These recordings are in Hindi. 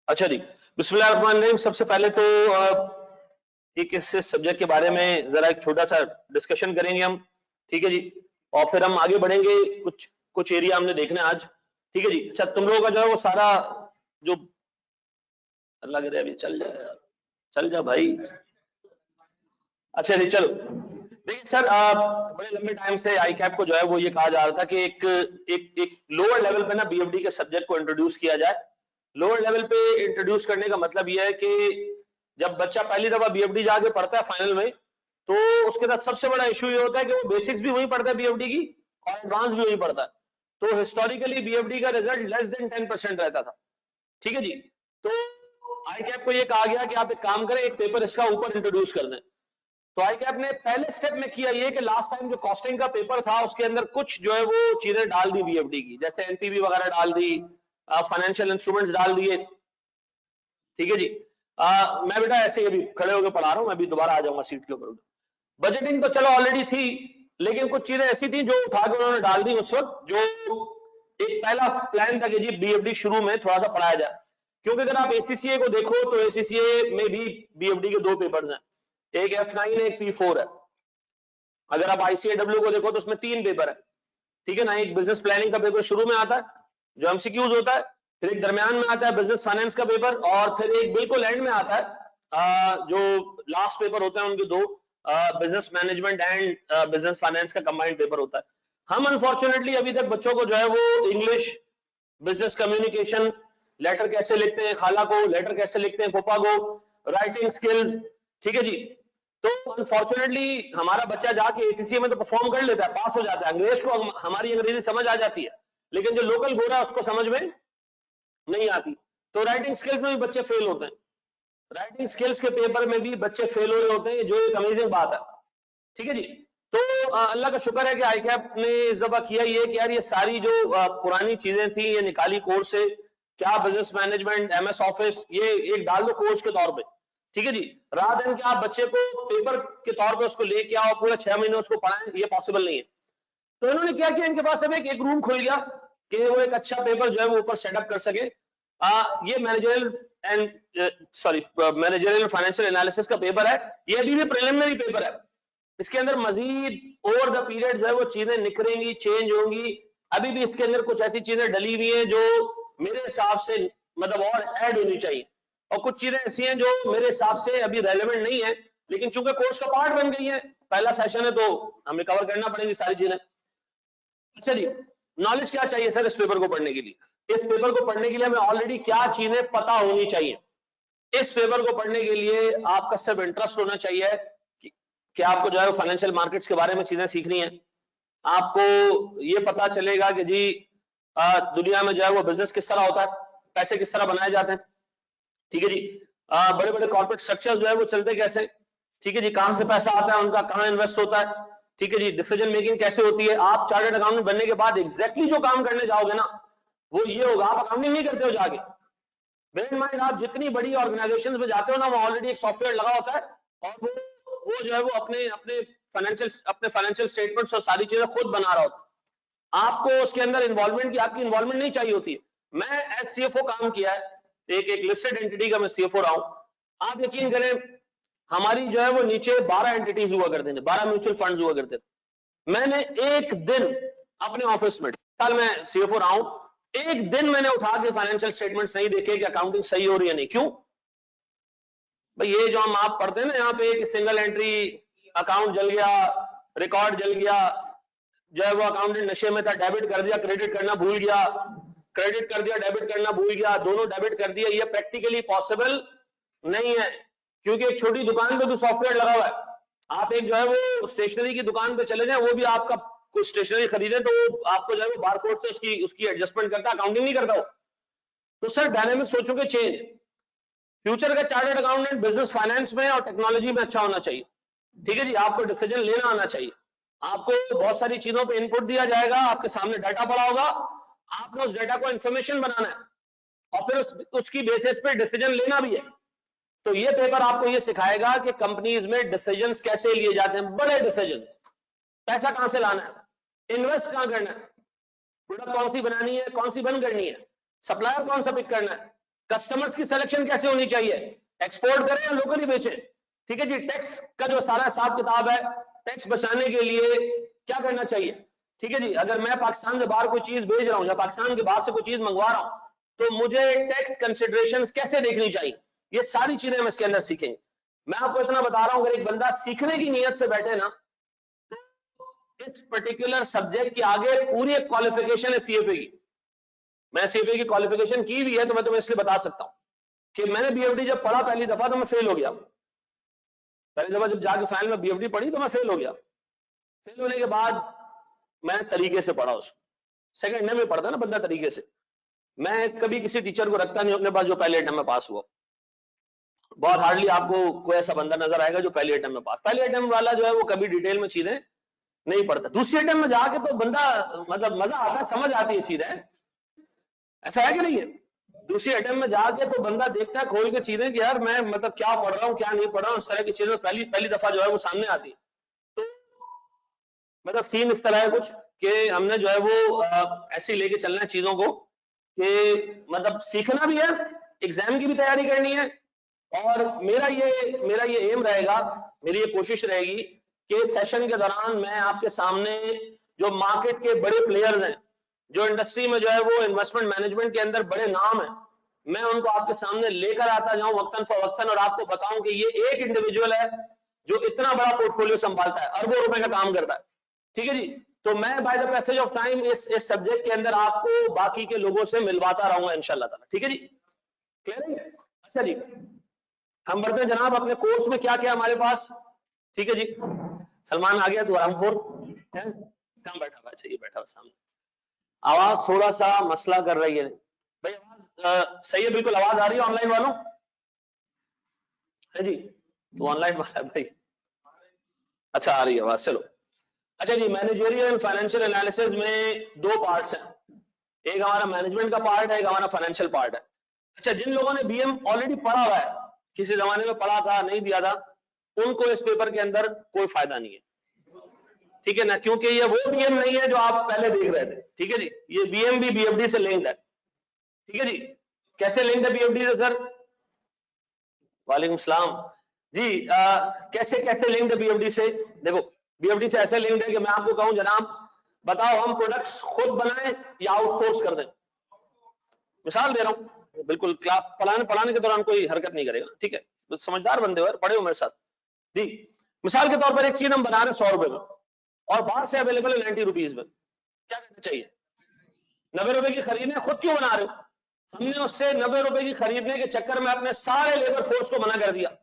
अच्छा जी, बिस्मिल्लाहिर्रहमानिर्रहीम। सबसे पहले तो एक इस सब्जेक्ट के बारे में जरा एक छोटा सा डिस्कशन करेंगे हम, ठीक है जी। और फिर हम आगे बढ़ेंगे, कुछ कुछ एरिया हमने देखना है आज, ठीक है जी। अच्छा, तुम लोगों का जो है वो सारा जो लग रहा है अभी चल जाए यार, चल जा भाई। अच्छा जी, चलो। देखिए सर, बड़े लंबे टाइम से आई कैप को जो है वो ये कहा जा रहा था कि एक लोअर लेवल पे ना बीएफडी के सब्जेक्ट को इंट्रोड्यूस किया जाए। लोअर लेवल पे इंट्रोड्यूस करने का मतलब ये है कि जब बच्चा पहली दफा बीएफडी जाके पढ़ता है फाइनल में, तो उसके साथ सबसे बड़ा इशू ये होता है कि वो बेसिक्स भी वही पढ़ता है बीएफडी की, और एडवांस भी वही पढ़ता है। तो हिस्टोरिकली बीएफडी का रिजल्ट लेस देन 10% रहता था, ठीक है जी। तो आई कैप को ये कहा गया कि आप एक काम करें, एक पेपर इसका ऊपर इंट्रोड्यूस कर दें। तो आई कैप ने पहले स्टेप में किया ये कि लास्ट टाइम जो कॉस्टिंग का पेपर था उसके अंदर कुछ जो है वो चीजें डाल दी बीएफडी की, जैसे एनपीवी वगैरह डाल दी, फाइनेंशियल इंस्ट्रूमेंट्स डाल दिए, ठीक है जी। मैं बेटा ऐसे ही अभी खड़े होकर पढ़ा रहा हूं, मैं भी दोबारा आ जाऊंगा सीट के ऊपर। बजटिंग तो चलो ऑलरेडी थी, लेकिन कुछ चीजें ऐसी थी जो उठा के उन्होंने डाल दी उस वक्त, जो एक पहला प्लान था कि जी बीएफडी शुरू में थोड़ा सा पढ़ाया जाए। क्योंकि अगर आप एसीसीए को देखो तो एसीसीए में भी बीएफडी के दो पेपर्स हैं, एक F9 एक P4 है। अगर आप आईसीएडब्ल्यू को देखो तो उसमें 3 पेपर है, ठीक है ना। एक बिजनेस प्लानिंग का पेपर शुरू में आता है जो एमसीक्यूज होता है, फिर एक दरमियान में आता है बिजनेस फाइनेंस का पेपर, और फिर एक बिल्कुल एंड में आता है जो लास्ट पेपर होते हैं उनके दो, business management and business finance का कंबाइंड पेपर होता है। हम अनफॉर्चुनेटली अभी तक बच्चों को जो है वो इंग्लिश, बिजनेस कम्युनिकेशन, लेटर कैसे लिखते हैं खाला को, लेटर कैसे लिखते हैं पापा को, राइटिंग स्किल्स, ठीक है जी। तो अनफॉर्चुनेटली हमारा बच्चा जाके एसीसीए में तो परफॉर्म कर लेता है, पास हो जाता है, अंग्रेज को हमारी अंग्रेजी समझ आ जाती है, लेकिन जो लोकल गोरा है उसको समझ में नहीं आती। तो राइटिंग स्किल्स में भी बच्चे फेल होते हैं, राइटिंग स्किल्स के पेपर में भी बच्चे फेल हो रहे होते हैं, जो एक अमेजिंग बात है, ठीक है जी। तो अल्लाह का शुक्र है कि आई कैप ने इस दफा किया ये कि यार ये सारी जो पुरानी चीजें थी ये निकाली कोर्स से, क्या बिजनेस मैनेजमेंट, एमएस ऑफिस, ये एक डाल दो कोर्स के तौर पे, ठीक है जी। रात दिन के आप बच्चे को पेपर के तौर पे उसको लेके आओ, पूरे 6 महीने उसको पढ़ाएं, ये पॉसिबल नहीं है। तो इन्होंने क्या किया, इनके पास अब एक रूम खुल गया कि वो एक अच्छा पेपर जो है वो ऊपर सेटअप कर सके। ये managerial and sorry managerial financial analysis का पेपर है, ये अभी भी प्रिलिमिनरी पेपर है। इसके अंदर मजीद ओवर द पीरियड जो है वो चीजें निखरेंगी, चेंज होंगी। अभी भी इसके अंदर कुछ ऐसी चीजें डली हुई हैं जो मेरे हिसाब से मतलब और ऐड होनी चाहिए, और कुछ चीजें ऐसी हैं जो मेरे हिसाब से अभी रेलेवेंट नहीं है, लेकिन चूंकि कोर्स का पार्ट बन गई है, पहला सेशन है तो हमें कवर करना पड़ेगी सारी चीजें। अच्छा जी, नॉलेज क्या चाहिए सर इस पेपर को पढ़ने के लिए? इस पेपर को पढ़ने के लिए हमें ऑलरेडी क्या चीजें पता होनी चाहिए? इस पेपर को पढ़ने के लिए आपका सिर्फ इंटरेस्ट होना चाहिए कि आपको जो है फाइनेंशियल मार्केट्स के बारे में चीजें सीखनी है। आपको ये पता चलेगा कि जी दुनिया में जो है वो बिजनेस किस तरह होता है, पैसे किस तरह बनाए जाते हैं, ठीक है जी। बड़े बड़े कॉर्पोरेट स्ट्रक्चर जो है वो चलते कैसे, ठीक है जी। कहां से पैसा आता है उनका, कहां इन्वेस्ट होता है, ठीक है जी। डिसीजन मेकिंग कैसे होती है। आप चार्टर्ड अकाउंटेंट बनने के बाद एग्जैक्टली जो काम करने जाओगे ना वो ये होगा, आप अकाउंटिंग नहीं करते हो जाके। बेयर इन माइंड, आप जितनी बड़ी ऑर्गेनाइजेशन में जाते हो ना, वहां ऑलरेडी एक सॉफ्टवेयर लगा होता है, और वो जो है वो अपने अपने फाइनेंशियल स्टेटमेंट्स और सारी चीजें खुद बना रहा होता है। आपको उसके अंदर इन्वॉल्वमेंट की आपकी इन्वॉल्वमेंट नहीं चाहिए होती है। मैं एज सीएफओ काम किया है, एक लिस्टेड एंटिटी का मैं सीएफओ रहा हूं। आप यकीन करें, हमारी जो है वो नीचे 12 एंटिटीज हुआ करते थे, 12 म्यूचुअल फंड्स हुआ करते थे। मैंने एक दिन अपने ऑफिस में, साल में सीएफओ रहा हूं, एक दिन मैंने उठा के फाइनेंशियल स्टेटमेंट्स नहीं देखे कि अकाउंटिंग सही हो रही है नहीं। क्यों भाई? ये जो हम आप पढ़ते हैं ना यहाँ पे, एक सिंगल एंट्री, अकाउंट जल गया, रिकॉर्ड जल गया, जो है वो अकाउंटेंट नशे में था, डेबिट कर दिया, क्रेडिट करना भूल गया, क्रेडिट कर दिया, डेबिट करना भूल गया, दोनों डेबिट कर दिया, ये प्रैक्टिकली पॉसिबल नहीं है। क्योंकि एक छोटी दुकान पे भी सॉफ्टवेयर लगा हुआ है। आप एक जो है वो स्टेशनरी की दुकान पे चले जाए, वो भी आपका कुछ स्टेशनरी खरीदे तो आपको जो है वो बारकोड से उसकी एडजस्टमेंट करता है, अकाउंटिंग नहीं करता हो। तो सर डायनेमिक सोचोगे चेंज। फ्यूचर का चार्टर्ड अकाउंटेंट बिजनेस फाइनेंस में और टेक्नोलॉजी में अच्छा होना चाहिए, ठीक है जी। आपको डिसीजन लेना आना चाहिए, आपको बहुत सारी चीजों पे इनपुट दिया जाएगा, आपके सामने डाटा पड़ा होगा, आपने उस डाटा को इंफॉर्मेशन बनाना है, और फिर उसकी बेसिस पे डिसीजन लेना भी है। तो ये पेपर आपको ये सिखाएगा कि कंपनीज में डिसीजंस कैसे लिए जाते हैं, बड़े डिसीजंस। पैसा कहां से लाना है, इन्वेस्ट कहां करना है, प्रोडक्ट कौन सी बनानी है, कौन सी बंद करनी है, सप्लायर कौन सा पिक करना है, कस्टमर्स की सिलेक्शन कैसे होनी चाहिए, एक्सपोर्ट करें या लोकली बेचें, ठीक है जी। टैक्स का जो सारा हिसाब किताब है, टैक्स बचाने के लिए क्या करना चाहिए, ठीक है जी। अगर मैं पाकिस्तान से बाहर कोई चीज भेज रहा हूं या पाकिस्तान के बाहर से कोई चीज मंगवा रहा हूं, तो मुझे टैक्स कंसिडरेशंस कैसे देखनी चाहिए, ये सारी चीजें हम इसके अंदर सीखेंगे। मैं आपको इतना बता रहा हूं, अगर एक बंदा सीखने की नीयत से बैठे ना, इस पर्टिकुलर सब्जेक्ट के आगे पूरी एक क्वालिफिकेशन है सीएफए की। मैं सीएफए की क्वालिफिकेशन की भी है, तो मैं तुम्हें इसलिए बता सकता हूं कि मैंने बीएफडी जब पढ़ा पहली दफा तो मैं फेल हो गया। पहली दफा जब जाके फाइनल में बीएफडी पढ़ी तो मैं फेल हो गया। फेल होने के बाद मैं तरीके से पढ़ा उसको, सेकंड में पढ़ता ना बंदा तरीके से। मैं कभी किसी टीचर को रखता नहीं अपने पास जो पहले अटेम्प्ट में पास हुआ। बहुत हार्डली आपको कोई ऐसा बंदा नजर आएगा जो पहले अटेम्प्ट में पास। पहले अटेम्प्ट वाला जो है वो कभी डिटेल में चीजें नहीं पढ़ता। दूसरी अटेम्प्ट में जाके तो बंदा मतलब मजा आता है, समझ आती है चीजें। ऐसा है कि नहीं है? दूसरी अटेम्प्ट में जाके तो बंदा देखता है खोल के चीजें कि यार मैं मतलब क्या पढ़ रहा हूँ क्या नहीं पढ़ रहा हूँ, इस तरह की चीजें पहली दफा जो है वो सामने आती है। तो मतलब सीन इस तरह है कुछ कि हमने जो है वो ऐसे ही लेके चलना है चीजों को कि मतलब सीखना भी है, एग्जाम की भी तैयारी करनी है। और मेरा ये एम रहेगा, मेरी ये कोशिश रहेगी कि सेशन के दौरान मैं आपके सामने जो मार्केट के बड़े प्लेयर्स हैं, जो इंडस्ट्री में जो है वो इन्वेस्टमेंट मैनेजमेंट के अंदर बड़े नाम हैं, मैं उनको आपके सामने लेकर आता जाऊं वक्तन फवक्तन, और आपको बताऊं कि ये एक इंडिविजुअल है जो इतना बड़ा पोर्टफोलियो संभालता है, अरबों रुपए का काम करता है, ठीक है जी। तो मैं by the passage of time इस सब्जेक्ट के अंदर आपको बाकी के लोगों से मिलवाता रहूंगा इंशाल्लाह ताला, ठीक है जी। क्लियर है? अच्छा जी, हम बढ़ते हैं जनाब अपने कोर्स में क्या क्या हमारे पास, ठीक है जी। सलमान आ गया तो रामपुर है, कहाँ बैठा हुआ? अच्छा ये बैठा हुआ सामने। आवाज थोड़ा सा मसला कर रही है भाई, आवाज सही है बिल्कुल? आवाज आ रही है ऑनलाइन वालों? है जी, तो ऑनलाइन वाला भाई अच्छा आ रही है आवाज, चलो। अच्छा जी, मैनेजरियल एंड फाइनेंशियल एनालिसिस में दो पार्ट्स हैं, एक हमारा मैनेजमेंट का पार्ट है, एक हमारा फाइनेंशियल पार्ट है। अच्छा, जिन लोगों ने बीएम ऑलरेडी पढ़ा हुआ है, किसी जमाने में पढ़ा था नहीं दिया था, उनको इस पेपर के अंदर कोई फायदा नहीं है, ठीक है ना, क्योंकि ये वो बीएम नहीं है जो आप पहले देख रहे थे, ठीक है जी। ये बीएम भी बीएफडी से लिंक्ड है, ठीक है जी। कैसे लिंक्ड है बीएफडी से सर? वालेकुम सलाम जी। कैसे कैसे लिंक्ड है बीएफडी से? देखो बीएफडी से ऐसे लिंक्ड है कि मैं आपको कहूं जनाब बताओ हम प्रोडक्ट्स खुद बनाएं या आउटसोर्स कर दें। मिसाल दे रहा हूं, बिल्कुल क्लास पढ़ाने के दौरान कोई हरकत नहीं करेगा, ठीक है, तो समझदार बंदे हो यार, पढ़े हो मेरे साथ जी। मिसाल के तौर पर एक चीज हम बना रहे हैं 100 रुपए में और बाहर से अवेलेबल है 90 रुपीज में, क्या करना चाहिए? 90 रुपए की खरीदने, खुद क्यों बना रहे हो? हमने उससे 90 रुपए की खरीदने के चक्कर में अपने सारे लेबर फोर्स को मना कर दिया,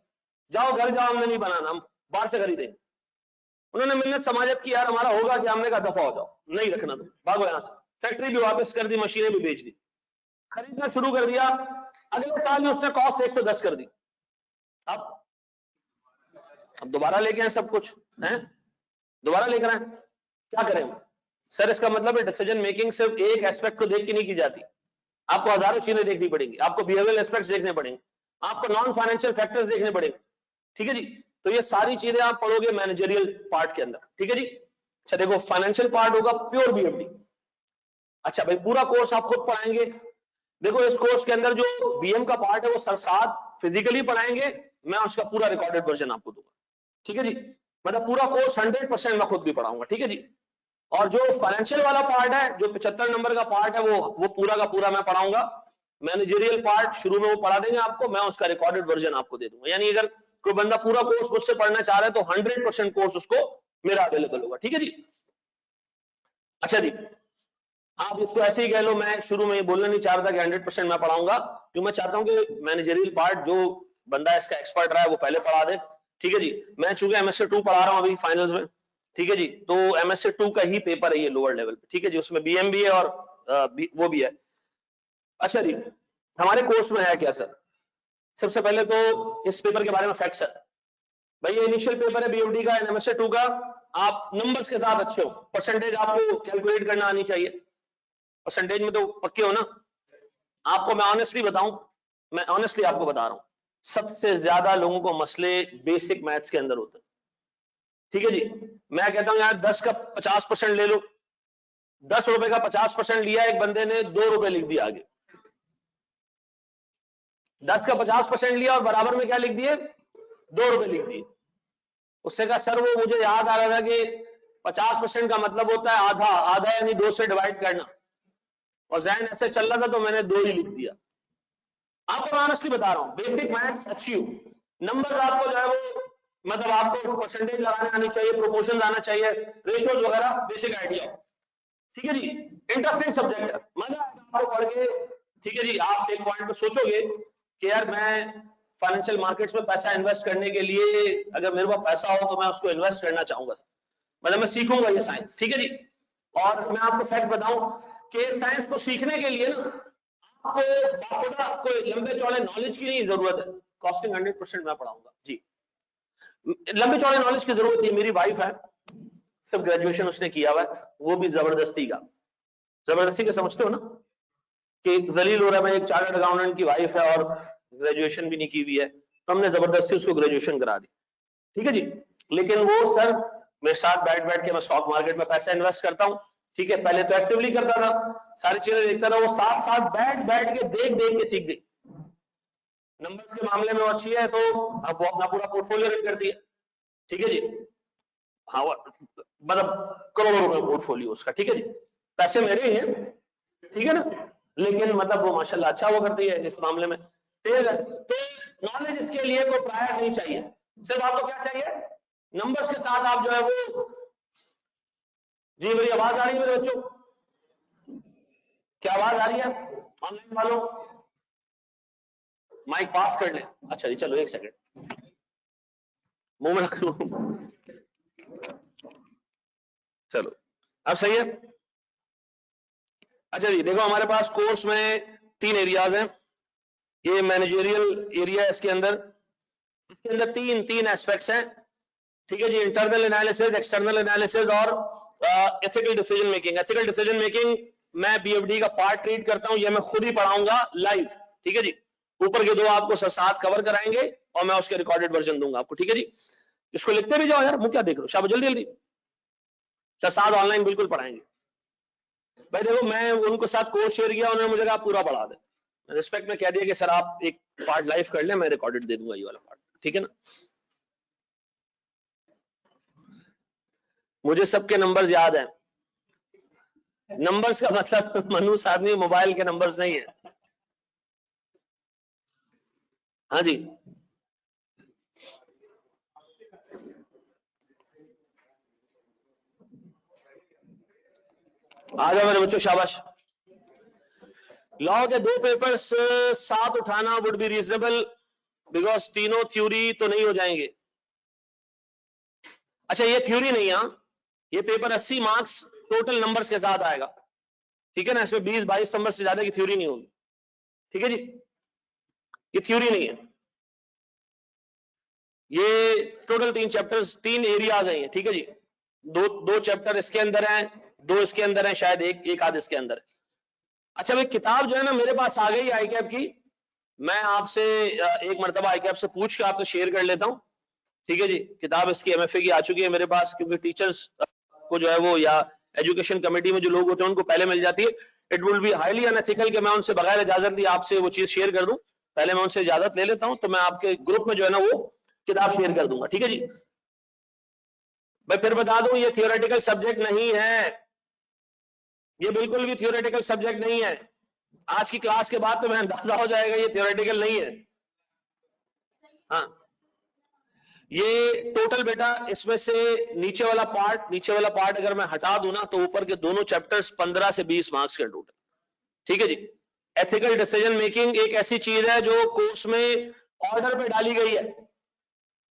जाओ घर जाओ, हमने नहीं बनाना, हम बाहर से खरीदेंगे। उन्होंने मिन्नत समाजत की, यार हमारा होगा कि, हमने कहा दफा हो जाओ, नहीं रखना तुम, भागो यहां से। फैक्ट्री भी वापस कर दी, मशीनें भी बेच दी, खरीदना शुरू कर दिया। अगले साल में उसने कॉस्ट 110 कर दी। अब दोबारा लेके आए सब कुछ है, दोबारा लेकर आए, क्या करें सर? इसका मतलब है डिसीजन मेकिंग सिर्फ एक एस्पेक्ट को देख के नहीं की जाती, आपको हजारों चीजें देखनी पड़ेंगी, आपको बिहेवियरल एस्पेक्ट्स देखने पड़ेंगे, आपको नॉन फाइनेंशियल फैक्टर्स देखने पड़ेंगे, ठीक है जी। तो ये सारी चीजें आप पढ़ोगे मैनेजरियल पार्ट के अंदर, ठीक है जी। अच्छा देखो, फाइनेंशियल पार्ट होगा प्योर बीएफडी। अच्छा भाई, पूरा कोर्स आप खुद पढ़ाएंगे? देखो इस कोर्स के अंदर जो बीएम का पार्ट है वो सर साथ फिजिकली पढ़ाएंगे, मैं उसका पूरा रिकॉर्डेड वर्जन आपको दूंगा, ठीक है जी। मतलब पूरा कोर्स 100% मैं खुद भी पढ़ाऊंगा, ठीक है जी। और जो फाइनेंशियल वाला पार्ट है, जो 75 नंबर का पार्ट है, वो पूरा का पूरा मैं पढ़ाऊंगा। मैनेजरियल पार्ट शुरू में वो पढ़ा देंगे आपको, मैं उसका रिकॉर्डेड वर्जन आपको दे दूंगा। यानी अगर कोई बंदा पूरा कोर्स मुझसे पढ़ना चाह रहा है तो 100% कोर्स उसको मेरा अवेलेबल होगा, ठीक है जी। अच्छा जी, आप इसको ऐसे ही कह लो, मैं शुरू में ये बोलना नहीं चाह रहा था कि 100% मैं पढ़ाऊंगा, क्यों मैं चाहता हूं कि मैनेजरियल पार्ट जो बंदा इसका एक्सपर्ट रहा है वो पहले पढ़ा दे, ठीक है जी। मैं चूंकि एमएससी 2 पढ़ा रहा हूं अभी फाइनल्स में, ठीक है जी, तो एमएससी 2 का ही पेपर है ये लोअर लेवल पे, ठीक है जी। उसमें बीएम भी है और वो भी है। अच्छा जी, हमारे कोर्स में है क्या सर? सबसे पहले तो इस पेपर के बारे में फैक्ट्स है भाई, ये इनिशियल पेपर है बीएफडी का, एमएससी 2 का। आप नंबर्स के साथ अच्छे हो, परसेंटेज आपको कैलकुलेट करना आनी चाहिए, परसेंटेज में तो पक्के हो ना? आपको मैं ऑनेस्टली बताऊं, मैं ऑनेस्टली आपको बता रहा हूं, सबसे ज्यादा लोगों को मसले बेसिक मैथ्स के अंदर होते हैं, ठीक है जी। मैं कहता हूं यार 10 का 50% ले लो, 10 रुपए का 50% लिया एक बंदे ने, 2 रुपए लिख दिया आगे, 10 का 50% लिया और बराबर में क्या लिख दिए, 2 रुपए लिख दिए। उससे कहा सर वो मुझे याद आ रहा था कि 50% का मतलब होता है आधा, आधा यानी 2 से डिवाइड करना, और जहन ऐसे चल रहा था तो मैंने 2 ही लिख दिया। आपको मैं ऑनेस्टली बता रहा हूं, बेसिक मैथ्स अच्छी हो, नंबर आपको जो है वो मतलब आपको परसेंटेज लगाने आनी चाहिए, प्रोपोर्शन आना चाहिए, रेशियोज वगैरह बेसिक आइडिया, ठीक है जी। इंटरेस्टिंग सब्जेक्ट है, मजा आएगा आपको पढ़ के, ठीक है जी। आप एक पॉइंट पे सोचोगे कि यार मैं फाइनेंशियल मार्केट्स में पैसा इन्वेस्ट करने के लिए अगर मेरे पास पैसा हो तो मैं उसको इन्वेस्ट करना चाहूंगा, मतलब मैं सीखूंगा ये साइंस, ठीक है जी। और मैं आपको फैक्ट बताऊं कि साइंस को सीखने के लिए ना आपको कोई लंबे चौड़े नॉलेज की नहीं जरूरत है, कॉस्टिंग 100% मैं पढ़ाऊंगा जी। लंबे चौड़े नॉलेज की जरूरत नहीं, मेरी वाइफ है सब ग्रेजुएशन उसने किया हुआ है, वो भी जबरदस्ती का, जबरदस्ती का समझते हो ना, कि जलील हो रहा है, एक चार्टर्ड अकाउंटेंट की वाइफ है और ग्रेजुएशन भी नहीं की हुई है, तो हमने जबरदस्ती उसको ग्रेजुएशन करा दी, ठीक है जी। लेकिन वो सर मेरे साथ बैठ बैठ के मैं स्टॉक मार्केट में पैसा इन्वेस्ट करता हूँ, ठीक है, पहले तो एक्टिवली करता था, सारी चीजें देखता था, वो साथ साथ बैठ बैठ के देख देख के सीख गई। नंबर्स के मामले में वो अच्छी है, तो अब वो अपना पूरा पोर्टफोलियो रन करती है, ठीक है जी। हाँ मतलब करोड़ों रुपए पोर्टफोलियो उसका, ठीक है जी, पैसे मेरे ही हैं, ठीक है ना, लेकिन मतलब वो माशाल्लाह अच्छा वो करती है इस मामले में, तेज है। तो नॉलेज इसके लिए कोई प्रायर नहीं चाहिए, सिर्फ आपको क्या चाहिए, नंबर्स के साथ आप जो है वो, जी मेरी आवाज आ रही है मेरे बच्चों, क्या आवाज आ रही है ऑनलाइन वालों, माइक पास कर लें, अच्छा जी चलो एक सेकंड मुंह में रख लूं, चलो अब सही है। अच्छा जी देखो हमारे पास कोर्स में 3 एरियाज हैं, ये मैनेजरियल एरिया है, इसके अंदर तीन एस्पेक्ट्स हैं, ठीक है जी, इंटरनल एनालिसिस, एक्सटर्नल एनालिसिस और ethical decision making. Ethical decision making मैं बीएफडी का पार्ट ट्रीट करता हूं, ये मैं खुद ही पढ़ाऊंगा लाइव, ठीक है जी। ऊपर के 2 आपको सर साथ कवर कराएंगे और मैं उसके रिकॉर्डेड वर्जन दूंगा आपको, ठीक है जी। इसको लिखते भी जाओ यार, मुझे क्या देख रहे हो, शाबाश जल्दी जल्दी, सर साथ ऑनलाइन बिल्कुल पढ़ाएंगे। भाई देखो मैं उनको साथ कोर्स शेयर किया, उन्होंने मुझे कहा पूरा पढ़ा दे, रिस्पेक्ट में कह दिया कि सर आप एक पार्ट लाइव कर लें, मैं रिकॉर्डेड दे दूंगा ये वाला पार्ट, ठीक है ना। मुझे सबके नंबर्स याद हैं, नंबर्स का मतलब मनु साहब मोबाइल के नंबर्स नहीं है, हाँ जी। आ जाओ मेरे बच्चों शाबाश। लॉ के 2 पेपर्स साथ उठाना वुड बी रीजनेबल बिकॉज तीनों थ्योरी तो नहीं हो जाएंगे। अच्छा ये थ्योरी नहीं है, ये पेपर 80 मार्क्स टोटल नंबर्स के साथ आएगा, ठीक है ना, इसमें 20-22 नंबर से ज्यादा की थ्योरी नहीं होगी, ठीक है जी, ये थ्योरी नहीं है, ये टोटल 3 चैप्टर्स 3 एरियाज हैं, ठीक है जी, दो चैप्टर इसके अंदर हैं, 2 इसके अंदर हैं, शायद एक आध इसके अंदर है। अच्छा भाई किताब जो है ना मेरे पास आ गई आईकैप की, मैं आपसे एक मरतबा आईकैप से पूछ के आपको शेयर कर लेता हूँ, ठीक है जी। किताब इसकी एमएफए की आ चुकी है मेरे पास, क्योंकि टीचर्स को जो है वो या एजुकेशन कमेटी में जो लोग होते हैं उनको पहले मिल जाती है। It will be highly unethical कि मैं उनसे बगैर इजाजत दिए आपसे वो चीज शेयर कर दूं, पहले मैं उनसे इजाजत ले लेता हूं, तो मैं आपके ग्रुप में जो है ना वो किताब शेयर कर दूंगा, ठीक है जी। मैं फिर बता दूं ये थियोरेटिकल सब्जेक्ट नहीं है, ये बिल्कुल भी थियोरेटिकल सब्जेक्ट नहीं है, आज की क्लास के बाद तो मैं अंदाजा हो जाएगा ये थियोरेटिकल नहीं है। हाँ ये टोटल बेटा इसमें से नीचे वाला पार्ट अगर मैं हटा दूं ना तो ऊपर के दोनों चैप्टर्स 15 से 20 मार्क्स के टोटल, ठीक है जी। एथिकल डिसीजन मेकिंग एक ऐसी चीज है जो कोर्स में ऑर्डर पे डाली गई है,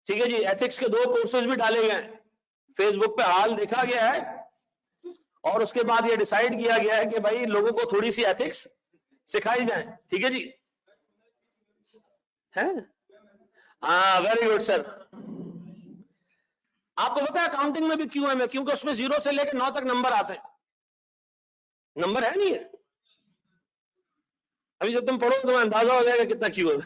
ठीक है जी। एथिक्स के 2 कोर्सेज भी डाले गए हैं, फेसबुक पे हाल देखा गया है और उसके बाद ये डिसाइड किया गया है कि भाई लोगों को थोड़ी सी एथिक्स सिखाई जाए, ठीक है जी, है। हाँ वेरी गुड सर। आपको पता है अकाउंटिंग में भी क्यों है, क्योंकि उसमें 0 से लेकर 9 तक नंबर आते हैं, नंबर है नहीं है, अभी जब तुम पढ़ो तुम्हें अंदाजा हो जाएगा कितना क्यों है।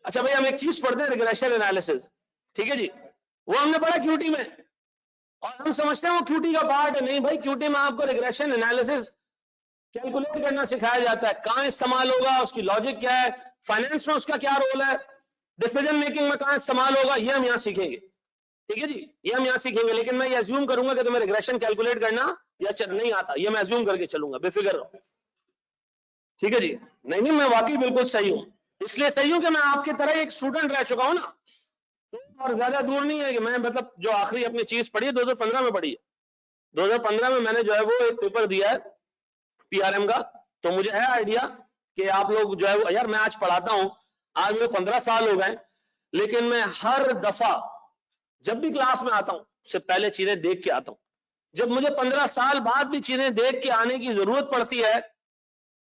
अच्छा भाई हम एक चीज पढ़ते हैं रिग्रेशन एनालिसिस, ठीक है जी, वो हमने पढ़ा क्यूटी में और हम समझते हैं वो क्यूटी का पार्ट है, नहीं भाई क्यूटी में आपको रिग्रेशन एनालिसिस कैलकुलेट करना सिखाया जाता है, कहां इस्तेमाल होगा, उसकी लॉजिक क्या है, फाइनेंस में उसका क्या रोल है, डिसीजन मेकिंग में कहां इस्तेमाल होगा, ये हम यहां सीखेंगे। ठीक है जी, ये हम यहां सीखेंगे। लेकिन मैं ये अज्यूम करूंगा कि तुम्हें रिग्रेशन कैलकुलेट करना या नहीं आता, ये मैं अज्यूम करके चलूंगा, बेफिक्र रहो। ठीक है जी, नहीं नहीं मैं वाकई बिल्कुल सही हूं, इसलिए सही हूं कि मैं आपकी तरह एक स्टूडेंट रह चुका हूं ना, और ज्यादा दूर नहीं है कि मैं मतलब जो आखिरी अपनी चीज पढ़ी है 2015 में पढ़ी है। 2015 में मैंने जो है वो एक पेपर दिया है पीआरएम का, तो मुझे है आइडिया कि आप लोग जो है वो, यार मैं आज पढ़ाता हूं, आज मुझे 15 साल हो गए, लेकिन मैं हर दफा जब भी क्लास में आता हूं उससे पहले चीजें देख के आता हूं। जब मुझे 15 साल बाद भी चीजें देख के आने की जरूरत पड़ती है,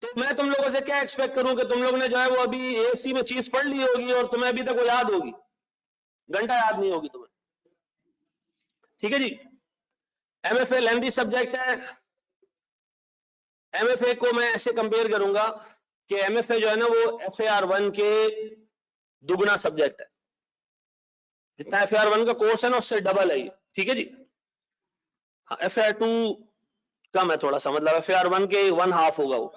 तो मैं तुम लोगों से क्या एक्सपेक्ट करूं कि तुम लोग ने जो है वो अभी एसी में चीज पढ़ ली होगी और तुम्हें अभी तक वो याद होगी, घंटा याद नहीं होगी तुम्हें। ठीक है जी, एमएफए लेंथी सब्जेक्ट है। एमएफए को मैं ऐसे कंपेयर करूंगा कि एमएफए जो है ना वो FAR1 के दुगना सब्जेक्ट है, जितना FAR1 का कोर्स है ना उससे डबल है ये। ठीक है जी, हाँ FAR2 कम है थोड़ा सा, मतलब FAR1 के 1/2 होगा वो।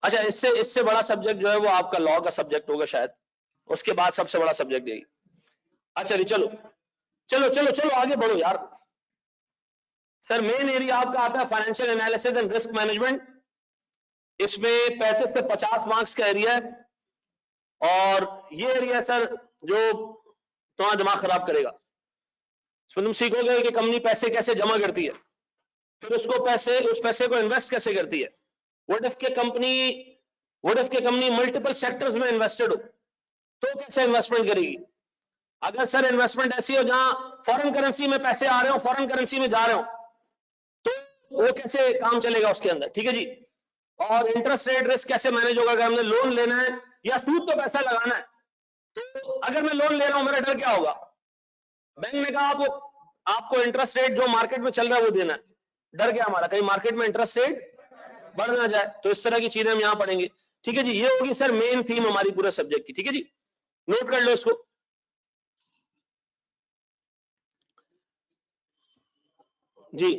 अच्छा, इससे इससे बड़ा सब्जेक्ट जो है वो आपका लॉ का सब्जेक्ट होगा शायद, उसके बाद सबसे बड़ा सब्जेक्ट यही। अच्छा जी, चलो चलो चलो चलो आगे बढ़ो यार। सर मेन एरिया आपका आता है financial analysis and risk management, इसमें 35 से 50 मार्क्स का एरिया है, और ये एरिया सर जो तुम्हारा दिमाग खराब करेगा। इसमें तुम सीखोगे कि कंपनी पैसे कैसे जमा करती है, फिर उस पैसे को इन्वेस्ट कैसे करती है। व्हाट इफ के कंपनी मल्टीपल सेक्टर्स में इन्वेस्टेड हो, तो कैसे इन्वेस्टमेंट करेगी। अगर सर इन्वेस्टमेंट ऐसी हो जहां फॉरेन करेंसी में पैसे आ रहे हो, फॉरेन करेंसी में जा रहे हो, तो वो कैसे काम चलेगा उसके अंदर। ठीक है जी, और इंटरेस्ट रेट रिस्क कैसे मैनेज होगा, अगर हमने लोन लेना है या सूद तो पैसा लगाना है, तो अगर मैं लोन ले रहा हूं मेरा डर क्या होगा, बैंक ने कहा आपको इंटरेस्ट रेट जो मार्केट में चल रहा है वो देना है, डर क्या हमारा कहीं मार्केट में इंटरेस्ट रेट बढ़ ना जाए। तो इस तरह की चीजें हम यहां पढ़ेंगे। ठीक है जी, ये होगी सर मेन थीम हमारी पूरे सब्जेक्ट की। ठीक है जी, नोट कर लो इसको। जी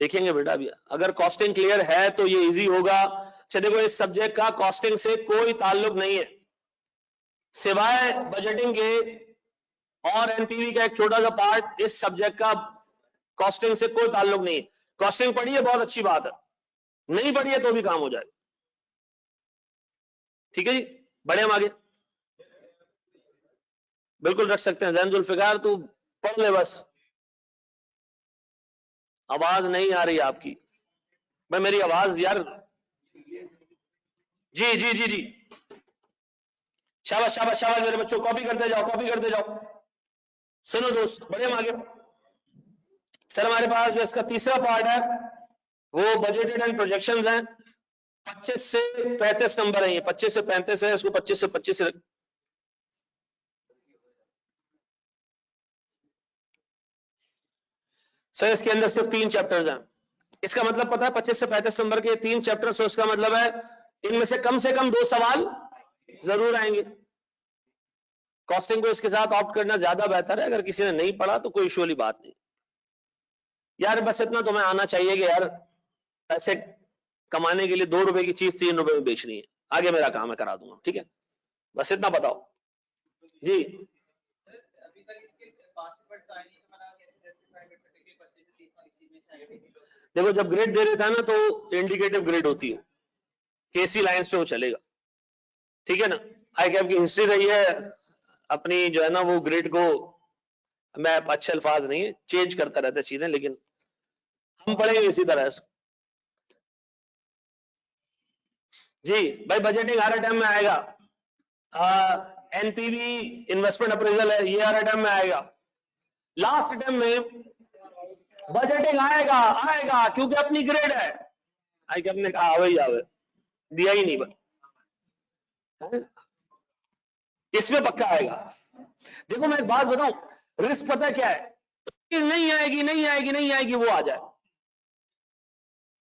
देखेंगे बेटा, अभी अगर कॉस्टिंग क्लियर है तो ये इजी होगा। अच्छा देखो, इस सब्जेक्ट का कॉस्टिंग से कोई ताल्लुक नहीं है, सिवाय बजटिंग के और एनपीवी का एक छोटा सा पार्ट, इस सब्जेक्ट का कॉस्टिंग से कोई ताल्लुक नहीं है। कॉस्टिंग पढ़ी है बहुत अच्छी बात है, नहीं पढ़ी है तो भी काम हो जाए। ठीक है जी, बढ़े हम आगे। बिल्कुल रख सकते हैं, जैन जुल्फिकार तू पढ़ ले बस। आवाज नहीं आ रही आपकी भाई, मेरी आवाज यार। जी जी जी जी, शाबाश शाबाश शाबाश मेरे बच्चों, कॉपी करते जाओ कॉपी करते जाओ। सुनो दोस्त, बढ़े हम आगे। सर हमारे पास जो इसका तीसरा पार्ट है वो बजटेड एंड प्रोजेक्शंस हैं। 25 से 35 नंबर है, ये 25 से 35 है, इसको 25 से 25 से सर इसके अंदर सिर्फ 3 चैप्टर्स हैं। इसका मतलब पता है 25 से 35 नंबर के 3 चैप्टर्स, तो इसका मतलब है इनमें से कम 2 सवाल जरूर आएंगे। कॉस्टिंग को इसके साथ ऑप्ट करना ज्यादा बेहतर है, अगर किसी ने नहीं पढ़ा तो कोई इशू वाली बात नहीं यार, बस इतना तुम्हें आना चाहिए कि यार पैसे कमाने के लिए 2 रुपए की चीज 3 रुपए में बेचनी है, आगे मेरा काम है करा दूंगा। ठीक है, बस इतना बताओ जी। देखो जब ग्रेड दे देता है ना तो इंडिकेटिव ग्रेड होती है, केसी लाइंस पे वो चलेगा। ठीक है ना, आई कैप की हिस्ट्री रही है अपनी जो है ना वो ग्रेड को, मैं अच्छे अल्फाज नहीं है चेंज करता रहता है चीजें, लेकिन हम पढ़ेंगे इसी तरह से। जी भाई, बजटिंग हर टाइम में आएगा, एनपीवी इन्वेस्टमेंट अप्रेजल है ये हर टाइम में आएगा, लास्ट टाइम में बजटिंग आएगा आएगा क्योंकि अपनी ग्रेड है। आई कैप ने कहा आवे ही आवे, दिया ही नहीं बस, इसमें पक्का आएगा। देखो मैं एक बात बताऊं, रिस्क पता है क्या है, कि नहीं आएगी नहीं आएगी नहीं आएगी वो आ जाए,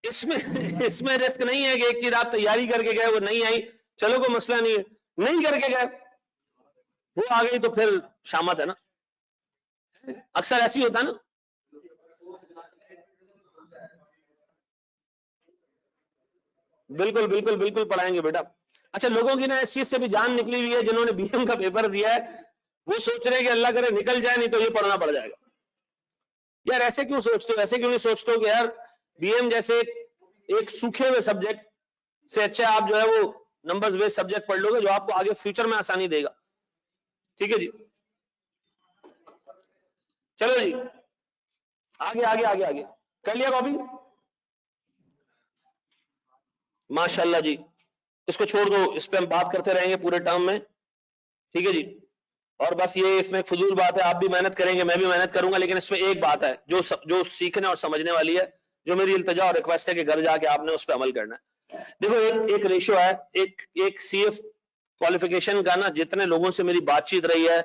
इसमें इसमें रिस्क नहीं है कि एक चीज आप तैयारी करके गए वो नहीं आई, चलो कोई मसला नहीं है, नहीं करके गए वो आ गई तो फिर शामत है ना, अक्सर ऐसी होता है ना। बिल्कुल बिल्कुल बिल्कुल पढ़ाएंगे बेटा। अच्छा, लोगों की ना इस चीज से भी जान निकली हुई है, जिन्होंने बीएम का पेपर दिया है वो सोच रहे हैं कि अल्लाह करे निकल जाए, नहीं तो ये पढ़ना पड़ जाएगा। यार ऐसे क्यों सोचते हो, ऐसे क्यों नहीं सोचते हो कि यार बीएम जैसे एक सूखे हुए सब्जेक्ट से अच्छा आप जो है वो नंबर्स बेस्ड सब्जेक्ट पढ़ लोगे, जो आपको आगे फ्यूचर में आसानी देगा। ठीक है जी, चलो जी आगे आगे आगे आगे। कर लिया कॉपी? माशाल्लाह जी, इसको छोड़ दो, इस पे हम बात करते रहेंगे पूरे टर्म में। ठीक है जी, और बस ये इसमें फजूल बात है, आप भी मेहनत करेंगे मैं भी मेहनत करूंगा, लेकिन इसमें एक बात है जो सीखने और समझने वाली है, जो मेरी इल्तिजा और रिक्वेस्ट है कि घर जाके आपने उस पर अमल करना है। देखो एक रेशियो है, एक सीएफ क्वालिफिकेशन का ना, जितने लोगों से मेरी बातचीत रही है,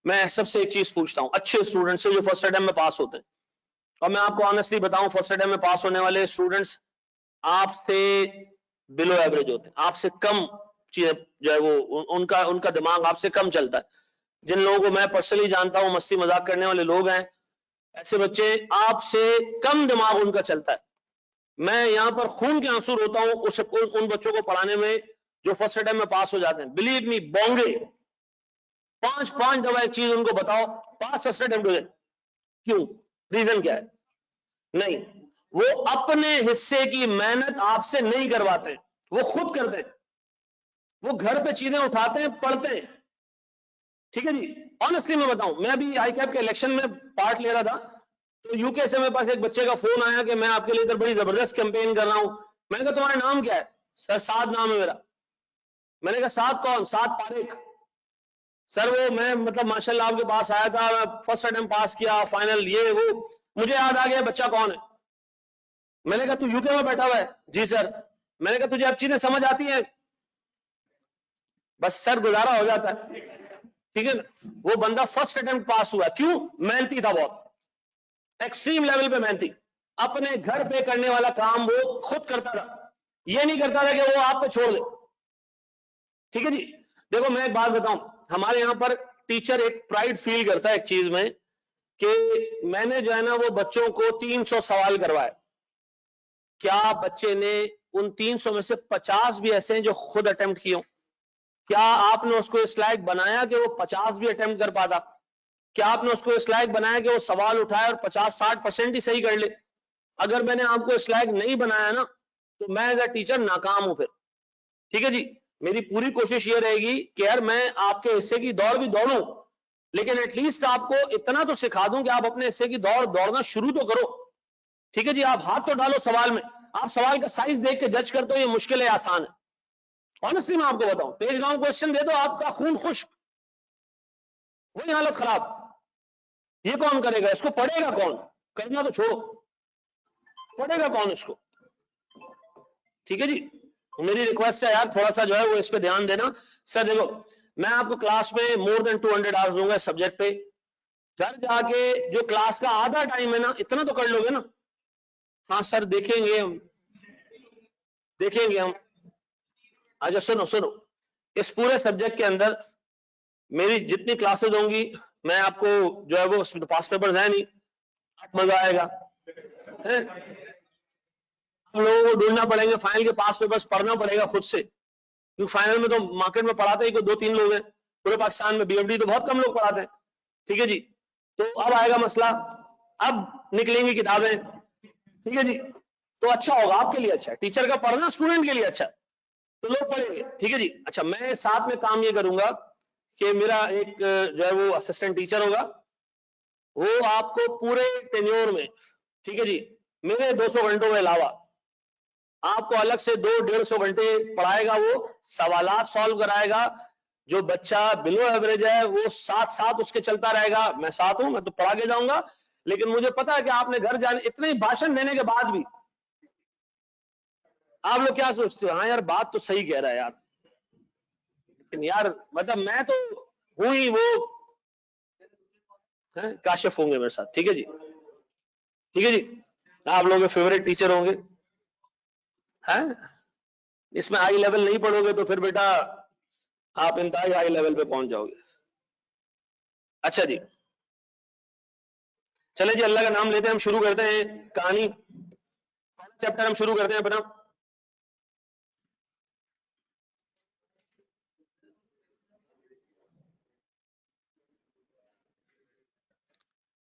मैं सबसे एक चीज पूछता हूँ, अच्छे स्टूडेंट से जो फर्स्ट अटेम्प्ट में पास होते हैं, और मैं आपको ऑनेस्टली बताऊं फर्स्ट अटेम्प्ट में पास होने वाले स्टूडेंट्स आपसे बिलो एवरेज होते हैं, आपसे कम चीजें जो है वो उनका उनका दिमाग आपसे कम चलता है। जिन लोगों को मैं पर्सनली जानता हूं, मस्ती मजाक करने वाले लोग हैं, ऐसे बच्चे आपसे कम दिमाग उनका चलता है। मैं यहाँ पर खून के आंसू रोता हूँ उन बच्चों को पढ़ाने में जो फर्स्ट अटेम्प्ट में पास हो जाते हैं। बिलीव मी, बोंगे 5-5 दफा एक चीज उनको बताओ, पास फर्स्ट अटेम्प्ट हो जाए। क्यों? रीजन क्या है? नहीं, वो अपने हिस्से की मेहनत आपसे नहीं करवाते, वो खुद करते हैं, वो घर पे चीजें उठाते हैं, पढ़ते हैं। ठीक है जी, ऑनेस्टली मैं बताऊं, मैं भी आईकैप के इलेक्शन में पार्ट ले रहा था, तो यूके से मेरे पास एक बच्चे का फोन आया कि मैं आपके लिए इधर बड़ी जबरदस्त कैंपेन कर रहा हूं। मैंने कहा तुम्हारा नाम क्या है? सर साद नाम है मेरा। मैंने कहा साद कौन? साद पारेख। सर वो मैं मतलब माशाल्लाह आपके पास आया था, फर्स्ट अटेम्प्ट पास किया, फाइनल ये वो, मुझे याद आ गया बच्चा कौन है। मैंने कहा तू यूके में बैठा हुआ है? जी सर। मैंने कहा तुझे अब चीजें समझ आती हैं? बस सर गुजारा हो जाता है। ठीक है ना, वो बंदा फर्स्ट अटेम्प्ट पास हुआ, क्यों? मेहनती था बहुत, एक्सट्रीम लेवल पे मेहनती, अपने घर पे करने वाला काम वो खुद करता था, ये नहीं करता था कि वो आपको छोड़ दे। ठीक है जी, देखो मैं एक बात बताऊं, हमारे यहां पर टीचर एक प्राइड फील करता है एक चीज में कि मैंने जो है ना वो बच्चों को 300 सवाल करवाए। क्या बच्चे ने उन 300 में से 50 भी ऐसे हैं जो खुद अटेम्प्ट किए? क्या आपने उसको इस लायक बनाया कि वो 50 भी अटेम्प्ट कर पाता? क्या आपने उसको इस लायक बनाया कि वो सवाल उठाए और 50-60% ही सही कर ले? अगर मैंने आपको इस लायक नहीं बनाया ना, तो मैं एज अ टीचर नाकाम हूं फिर। ठीक है जी, मेरी पूरी कोशिश ये रहेगी कि यार मैं आपके हिस्से की दौड़ भी दौड़ूं, लेकिन एटलीस्ट आपको इतना तो सिखा दूं कि आप अपने हिस्से की दौड़ दौड़ना शुरू तो करो। ठीक है जी, आप हाथ तो डालो सवाल में, आप सवाल का साइज देख के जज करते हो ये मुश्किल है आसान है। ऑनेस्टली मैं आपको बताऊं, पेज डाउन क्वेश्चन दे दो, आपका खून खुश्क, वही हालत खराब। ये कौन करेगा? इसको पढ़ेगा कौन? करना तो छोड़ो, पढ़ेगा कौन इसको? ठीक है जी, मेरी रिक्वेस्ट है यार थोड़ा सा जो है वो इस पे ध्यान देना। सर देखो, मैं आपको क्लास में मोर देन 200 आवर्स दूंगा इस सब्जेक्ट पे, घर जाके जो क्लास का आधा टाइम है ना, इतना तो कर लोगे ना? हाँ सर देखेंगे हम, देखेंगे हम। अच्छा सुनो सुनो, इस पूरे सब्जेक्ट के अंदर मेरी जितनी क्लासेस होंगी, मैं आपको जो है वो उसमें तो पास पेपर्स है नहीं, मजा आएगा है? हम लोगों को ढूंढना पड़ेगा, फाइनल के पास पेपर्स पढ़ना पड़ेगा खुद से, क्योंकि फाइनल में तो मार्केट में पढ़ाते ही कोई 2-3 लोग हैं, पूरे पाकिस्तान में बीएफडी तो बहुत कम लोग पढ़ाते हैं। ठीक है जी, तो अब आएगा मसला, अब निकलेंगी किताबें। ठीक है जी, तो अच्छा होगा आपके लिए, अच्छा टीचर का पढ़ना स्टूडेंट के लिए अच्छा, तो लोग पढ़ेंगे। ठीक है जी, अच्छा मैं साथ में काम ये करूंगा कि मेरा एक जो है वो असिस्टेंट टीचर होगा, वो आपको पूरे टेन्योर में, ठीक है जी, मेरे 200 घंटों में अलावा आपको अलग से 200-150 घंटे पढ़ाएगा, वो सवालात सॉल्व कराएगा। जो बच्चा बिलो एवरेज है वो साथ साथ उसके चलता रहेगा, मैं साथ हूं, मैं तो पढ़ा के जाऊंगा, लेकिन मुझे पता है कि आपने घर जाने, इतने भाषण देने के बाद भी आप लोग क्या सोचते हो? हाँ यार बात तो सही कह रहा है यार, लेकिन यार मतलब मैं तो हूं ही वो है, काशिफ होंगे मेरे साथ। ठीक है जी, ठीक है जी, आप लोगों के फेवरेट टीचर होंगे हैं। इसमें हाई लेवल नहीं पढ़ोगे तो फिर बेटा आप इंतहाई हाई लेवल पे पहुंच जाओगे। अच्छा जी, चले जी अल्लाह का नाम लेते हैं, हम शुरू करते हैं कहानी, चैप्टर हम शुरू करते हैं अपना।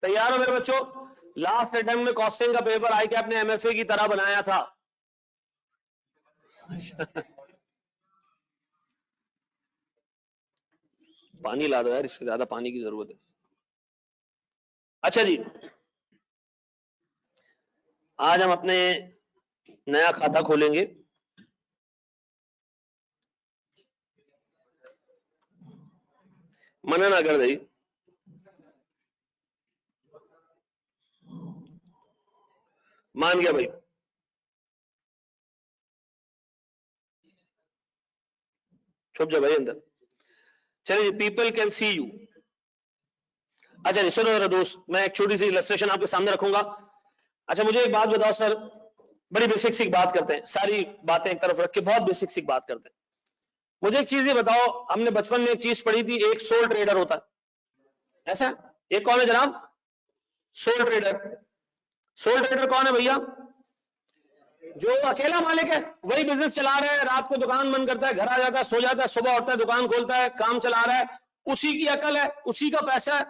तैयार हो मेरे बच्चों? लास्ट अटेम्प्ट में कॉस्टिंग का पेपर आई कैप ने एमएफए की तरह बनाया था। पानी ला दो यार, इससे ज्यादा पानी की जरूरत है। अच्छा जी, आज हम अपने नया खाता खोलेंगे। मना ना कर दे, मान गया भाई। छुप जा भाई अंदर। चलिए, पीपल कैन सी यू। अच्छा जी, सुनो मेरा दोस्त, मैं एक छोटी सी इलस्ट्रेशन आपके सामने रखूंगा। अच्छा मुझे एक बात बताओ सर, बड़ी बेसिक सी बात करते हैं, सारी बातें एक तरफ रख के बहुत बेसिक सी बात करते हैं। मुझे एक चीज ये बताओ, हमने बचपन में एक चीज पढ़ी थी, एक सोल ट्रेडर होता है, ऐसा? एक कौन है जनाब? Soul trader. सोल ट्रेडर कौन है भैया? जो अकेला मालिक है, वही बिजनेस चला रहा है, रात को दुकान बंद करता है, घर आ जाता है, सो जाता है, सुबह उठता है, दुकान खोलता है, काम चला रहा है, उसी की अकल है, उसी का पैसा है,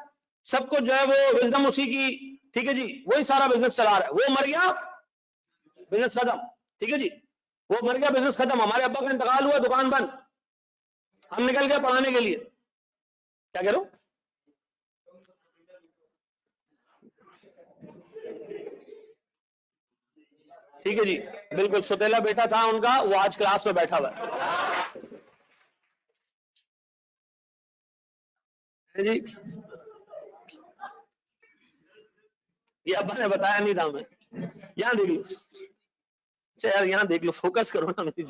सबको जो है वो विजडम उसी की, ठीक है जी, वही सारा बिजनेस चला रहा है। वो मर गया, बिजनेस खत्म, ठीक है जी, वो मर गया, बिजनेस खत्म, हमारे अब्बा का इंतकाल हुआ, दुकान बंद, हम निकल गए पढ़ाने के लिए। क्या कह रहे हो? ठीक है जी, बिल्कुल, सुतेला बेटा था उनका, वो आज क्लास में बैठा हुआ है जी। ये अब्बा ने बताया नहीं था हमें। यहाँ देख लो, अच्छा यार यहाँ देख लो, फोकस करो ना मेरी।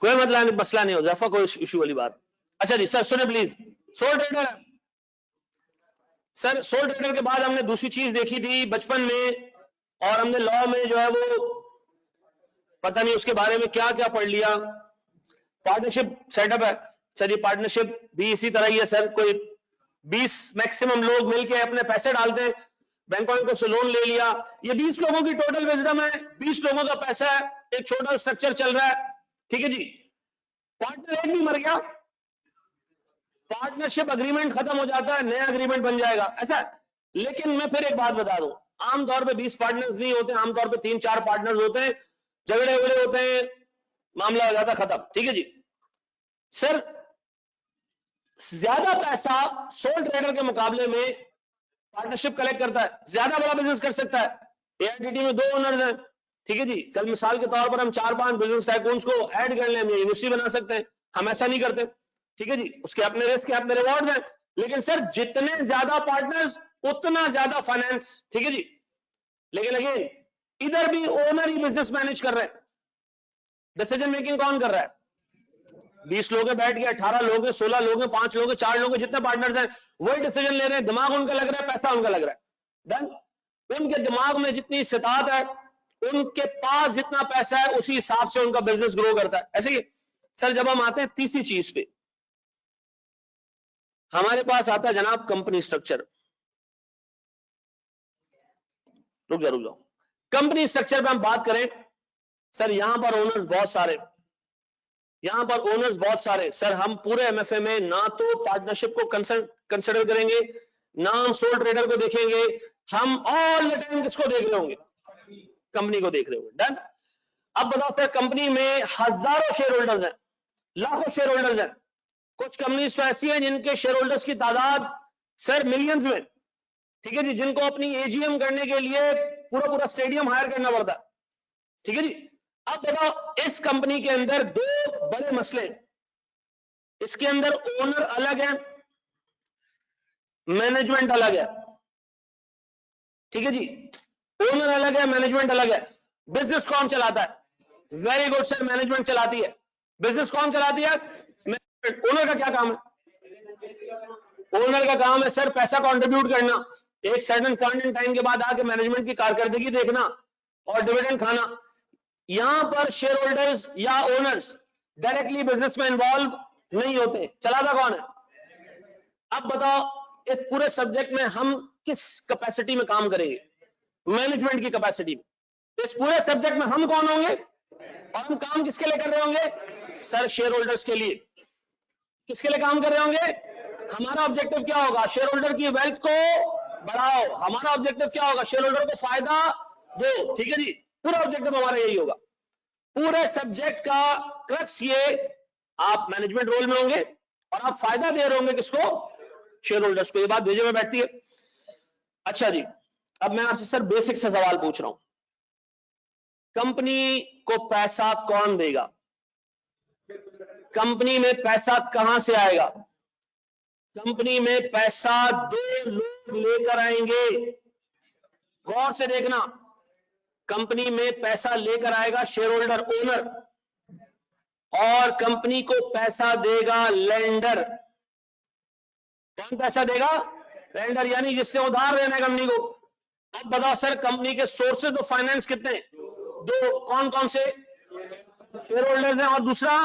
कोई मसला नहीं हो जाफा, कोई इशू वाली बात। अच्छा जी सर सुने please, soul trader. Sir soul trader के बाद हमने दूसरी चीज देखी थी बचपन में, और हमने लॉ में जो है वो पता नहीं उसके बारे में क्या क्या पढ़ लिया। पार्टनरशिप सेटअप है सर, ये पार्टनरशिप भी इसी तरह ही है सर, कोई 20 मैक्सिमम लोग मिलके अपने पैसे डालते हैं, बैंकों को से लोन ले लिया, ये 20 लोगों की टोटल विजडम है, 20 लोगों का पैसा है, एक छोटा स्ट्रक्चर चल रहा है, ठीक है जी। पार्टनर एक भी मर गया, पार्टनरशिप अग्रीमेंट खत्म हो जाता है, नया अग्रीमेंट बन जाएगा, ऐसा। लेकिन मैं फिर एक बात बता दूं, आमतौर पे 20 पार्टनर्स नहीं होते, आमतौर पे 3-4 पार्टनर्स होते हैं, झगड़े उगड़े होते हैं, मामला हो जाता है खत्म, ठीक है जी। सर ज्यादा पैसा सोल ट्रेडर के मुकाबले में पार्टनरशिप कलेक्ट करता है, ज्यादा बड़ा बिजनेस कर सकता है। एआईटीटी में 2 ओनर्स हैं, ठीक है जी, कल मिसाल के तौर पर हम 4-5 बिजनेस टाइकून्स को ऐड कर लें, हम यूनिवर्सिटी बना सकते हैं, हम ऐसा नहीं करते, ठीक है जी, उसके अपने रिस्क है, अपने रिवॉर्ड हैं। लेकिन सर जितने ज्यादा पार्टनर्स उतना ज्यादा फाइनेंस, ठीक है जी। लेकिन अगेन इधर भी ओनर ही बिजनेस मैनेज कर रहे हैं, डिसीजन मेकिंग कौन कर रहा है? 20 लोग हैं बैठ के, 18 लोग हैं, 16 लोग हैं, 5 लोग हैं, 4 लोग हैं, जितने पार्टनर्स हैं वही डिसीजन ले रहे हैं, दिमाग उनका लग रहा है, पैसा उनका लग रहा है, डन। उनके दिमाग में जितनी इस्तेताअत है, उनके पास जितना पैसा है, उसी हिसाब से उनका बिजनेस ग्रो करता है, ऐसे ही। सर जब हम आते हैं तीसरी चीज पे, हमारे पास आता है जनाब कंपनी स्ट्रक्चर। रुक जाओ, कंपनी स्ट्रक्चर पे हम बात करें, सर यहां पर ओनर्स बहुत सारे, यहां पर ओनर्स बहुत सारे, सर हम पूरे एमएफए में ना तो पार्टनरशिप को कंसिडर करेंगे, ना हम सोल ट्रेडर को देखेंगे, हम ऑल द टाइम किसको देख रहे होंगे? कंपनी को देख रहे होंगे, डन। अब बताओ सर, कंपनी में हजारों शेयर होल्डर्स हैं, लाखों शेयर होल्डर्स हैं, कुछ कंपनीज तो ऐसी हैं जिनके शेयर होल्डर्स की तादाद सर मिलियंस में, ठीक है जी, जिनको अपनी एजीएम करने के लिए पूरा पूरा स्टेडियम हायर करना पड़ता है, ठीक है जी। अब बताओ इस कंपनी के अंदर 2 बड़े मसले, इसके अंदर ओनर अलग है, मैनेजमेंट अलग है, ठीक है जी, ओनर अलग है, मैनेजमेंट अलग है। बिजनेस कौन चलाता है? वेरी गुड सर, मैनेजमेंट चलाती है। बिजनेस कौन चलाती है? ओनर का क्या काम है? ओनर का काम है सर पैसा कंट्रीब्यूट करना, एक सर्टेन पॉइंट इन टाइम के बाद आके मैनेजमेंट की कारकर्दगी देखना और डिविडेंड खाना। यहां पर शेयर होल्डर्स या ओनर्स डायरेक्टली बिजनेस में इन्वॉल्व नहीं होते, चलाता कौन है? अब बताओ इस पूरे सब्जेक्ट में हम किस कैपेसिटी में काम करेंगे? मैनेजमेंट की कैपेसिटी में। इस पूरे सब्जेक्ट में हम कौन होंगे और हम काम किसके लिए कर रहे होंगे? सर शेयर होल्डर्स के लिए। किसके लिए काम कर रहे होंगे? हमारा ऑब्जेक्टिव क्या होगा? शेयर होल्डर की वेल्थ को बढ़ाओ। हमारा ऑब्जेक्टिव क्या होगा? शेयर होल्डर को फायदा दो। ठीक है जी, पूरा ऑब्जेक्टिव हमारा यही होगा। पूरे सब्जेक्ट का क्रक्स ये, आप मैनेजमेंट रोल में होंगे और आप फायदा दे रहे होंगे किसको? शेयर होल्डर्स को। ये बात भेजे में बैठती है। अच्छा जी, अब मैं आपसे सर बेसिक से सवाल पूछ रहा हूं, कंपनी को पैसा कौन देगा? कंपनी में पैसा कहां से आएगा? कंपनी में पैसा दो लोग लेकर आएंगे। गौर से देखना, कंपनी में पैसा लेकर आएगा शेयर होल्डर, ओनर, और कंपनी को पैसा देगा लेंडर। कौन पैसा देगा? लेंडर, यानी जिससे उधार लेना है कंपनी को। अब बताओ सर, कंपनी के सोर्सेज ऑफ फाइनेंस कितने? दो। कौन कौन से? शेयर होल्डर्स हैं, और दूसरा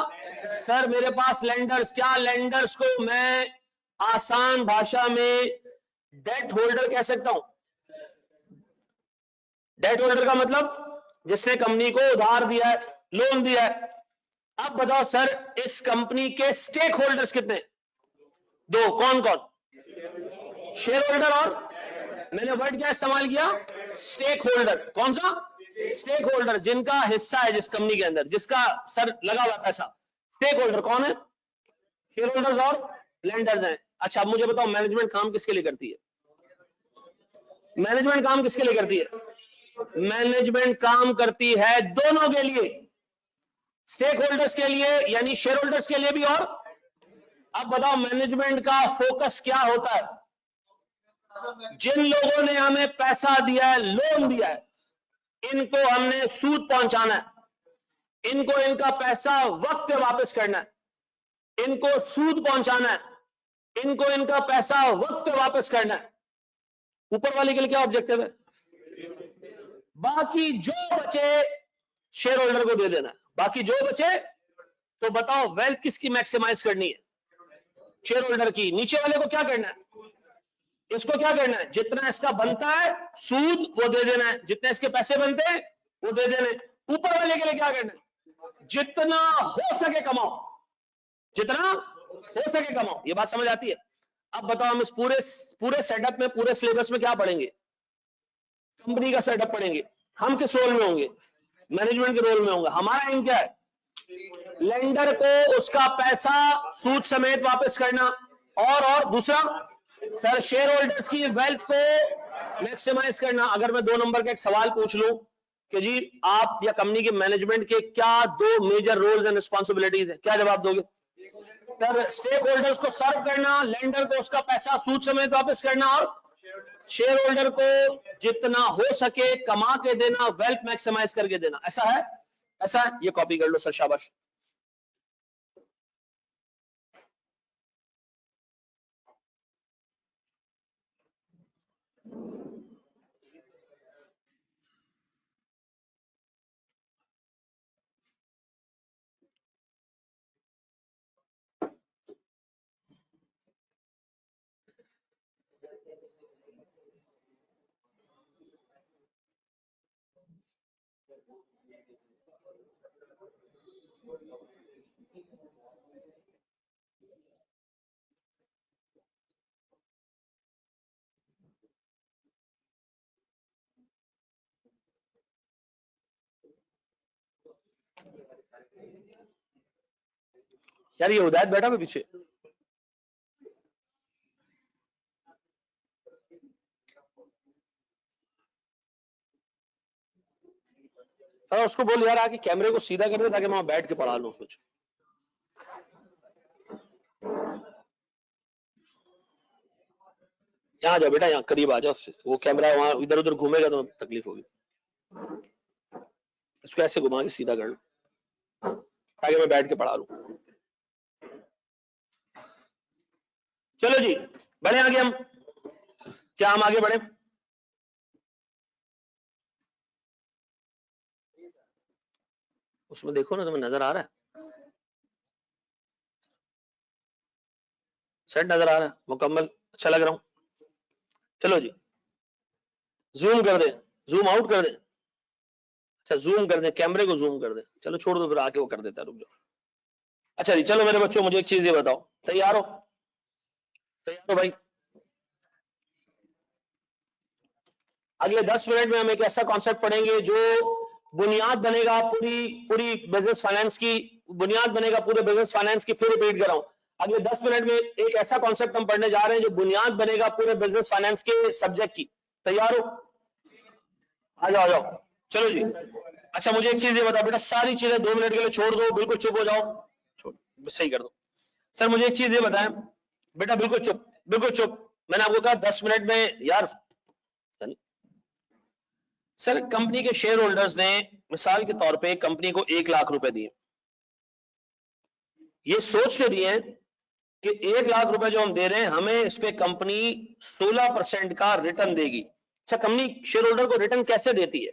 सर मेरे पास लेंडर्स। क्या लेंडर्स को मैं आसान भाषा में डेट होल्डर कह सकता हूं? डेट होल्डर का मतलब जिसने कंपनी को उधार दिया है, लोन दिया है। अब बताओ सर, इस कंपनी के स्टेक होल्डर्स कितने? दो। कौन कौन? शेयर होल्डर और, मैंने वर्ड क्या इस्तेमाल किया? Stakeholder. कौन सा? स्टेक होल्डर, जिनका हिस्सा है जिस कंपनी के अंदर, जिसका सर लगा हुआ पैसा। स्टेक होल्डर कौन है? शेयर होल्डर्स और लेंडर्स हैं। अच्छा, अब मुझे बताओ, मैनेजमेंट काम किसके लिए करती है? मैनेजमेंट काम किसके लिए करती है? मैनेजमेंट काम करती है दोनों के लिए, स्टेक होल्डर्स के लिए यानी शेयर होल्डर्स के लिए भी, और अब बताओ मैनेजमेंट का फोकस क्या होता है? जिन लोगों ने हमें पैसा दिया है, लोन दिया है, इनको हमने सूद पहुंचाना है, इनको इनका पैसा वक्त पे वापस करना है, इनको सूद पहुंचाना है, इनको इनका पैसा वक्त पे वापस करना है। ऊपर वाले के लिए क्या ऑब्जेक्टिव है? बाकी जो बचे शेयर होल्डर को दे देना है। बाकी जो बचे, तो बताओ वेल्थ किसकी मैक्सिमाइज करनी है? शेयर होल्डर की। नीचे वाले को क्या करना है? इसको क्या करना है? जितना इसका बनता है सूद वो दे देना है, जितने इसके पैसे बनते हैं वो दे देने। ऊपर वाले के लिए क्या करना है? जितना हो सके कमाओ, जितना हो सके कमाओ। ये बात समझ आती है? अब बताओ, हम इस पूरे सेटअप में, पूरे सिलेबस में क्या पढ़ेंगे? कंपनी का सेटअप पढ़ेंगे। हम किस रोल में होंगे? मैनेजमेंट के रोल में होंगे। हमारा एम क्या है? लेंडर को उसका पैसा सूद समेत वापस करना, और दूसरा सर शेयर होल्डर्स की वेल्थ को मैक्सिमाइज करना। अगर मैं 2 नंबर का एक सवाल पूछ लूं कि जी आप या कंपनी के मैनेजमेंट के क्या 2 मेजर रोल्स एंड रिस्पांसिबिलिटीज है, क्या जवाब दोगे? सर स्टेक होल्डर्स को सर्व करना, लेंडर को उसका पैसा सूद समेत वापस करना, और शेयर होल्डर को जितना हो सके कमा के देना, वेल्थ मैक्सिमाइज करके देना। ऐसा है? ऐसा है? ये कॉपी कर लो सर, शाबाश। यार ये हिदायत बैठा हुआ पीछे। हाँ, उसको बोल यार आके कैमरे को सीधा कर दे ताकि मैं बैठ के पढ़ा लूं कुछ। यहाँ जाओ बेटा, यहाँ करीब आ जाओ, वो कैमरा वहां इधर उधर घूमेगा तो तकलीफ होगी। इसको ऐसे घुमा के सीधा कर लो ताकि मैं बैठ के पढ़ा लूं। चलो जी, बढ़े आगे हम। क्या हम आगे बढ़े? उसमें देखो ना, तुम्हें नजर आ रहा है? सेट नजर आ रहा है? मुकम्मल? अच्छा लग रहा हूं? चलो जी, जूम कर दे, जूम आउट कर दे। अच्छा जूम कर दे, कैमरे को जूम कर दे। चलो छोड़ दो, फिर आके वो कर देता है, रुक जाओ। अच्छा जी, चलो मेरे बच्चों, मुझे एक चीज ये बताओ, तैयार हो? तैयार हो भाई? अगले 10 मिनट में हम एक ऐसा कॉन्सेप्ट पढ़ेंगे जो बुनियाद बनेगा पूरी बिजनेस फाइनेंस की, बुनियाद बनेगा पूरे बिजनेस फाइनेंस की। फिर रिपीट कर रहा हूं, अगले 10 मिनट में एक ऐसा कॉन्सेप्ट हम पढ़ने जा रहे हैं जो बुनियाद बनेगा पूरे बिजनेस फाइनेंस के सब्जेक्ट की। तैयार हो? आ जाओ, आ जाओ, चलो जी। अच्छा मुझे एक चीज ये बताओ बेटा, सारी चीजें 2 मिनट के लिए छोड़ दो, बिल्कुल चुप हो जाओ, सही कर दो। सर मुझे एक चीज ये बताएं बेटा, बिल्कुल चुप, बिल्कुल चुप। मैंने आपको कहा 10 मिनट में यार। सर कंपनी के शेयर होल्डर्स ने मिसाल के तौर पे कंपनी को 1 लाख रुपए दिए, ये सोच के दिए कि 1 लाख रुपए जो हम दे रहे हैं हमें इस पे कंपनी 16% का रिटर्न देगी। अच्छा कंपनी शेयर होल्डर को रिटर्न कैसे देती है?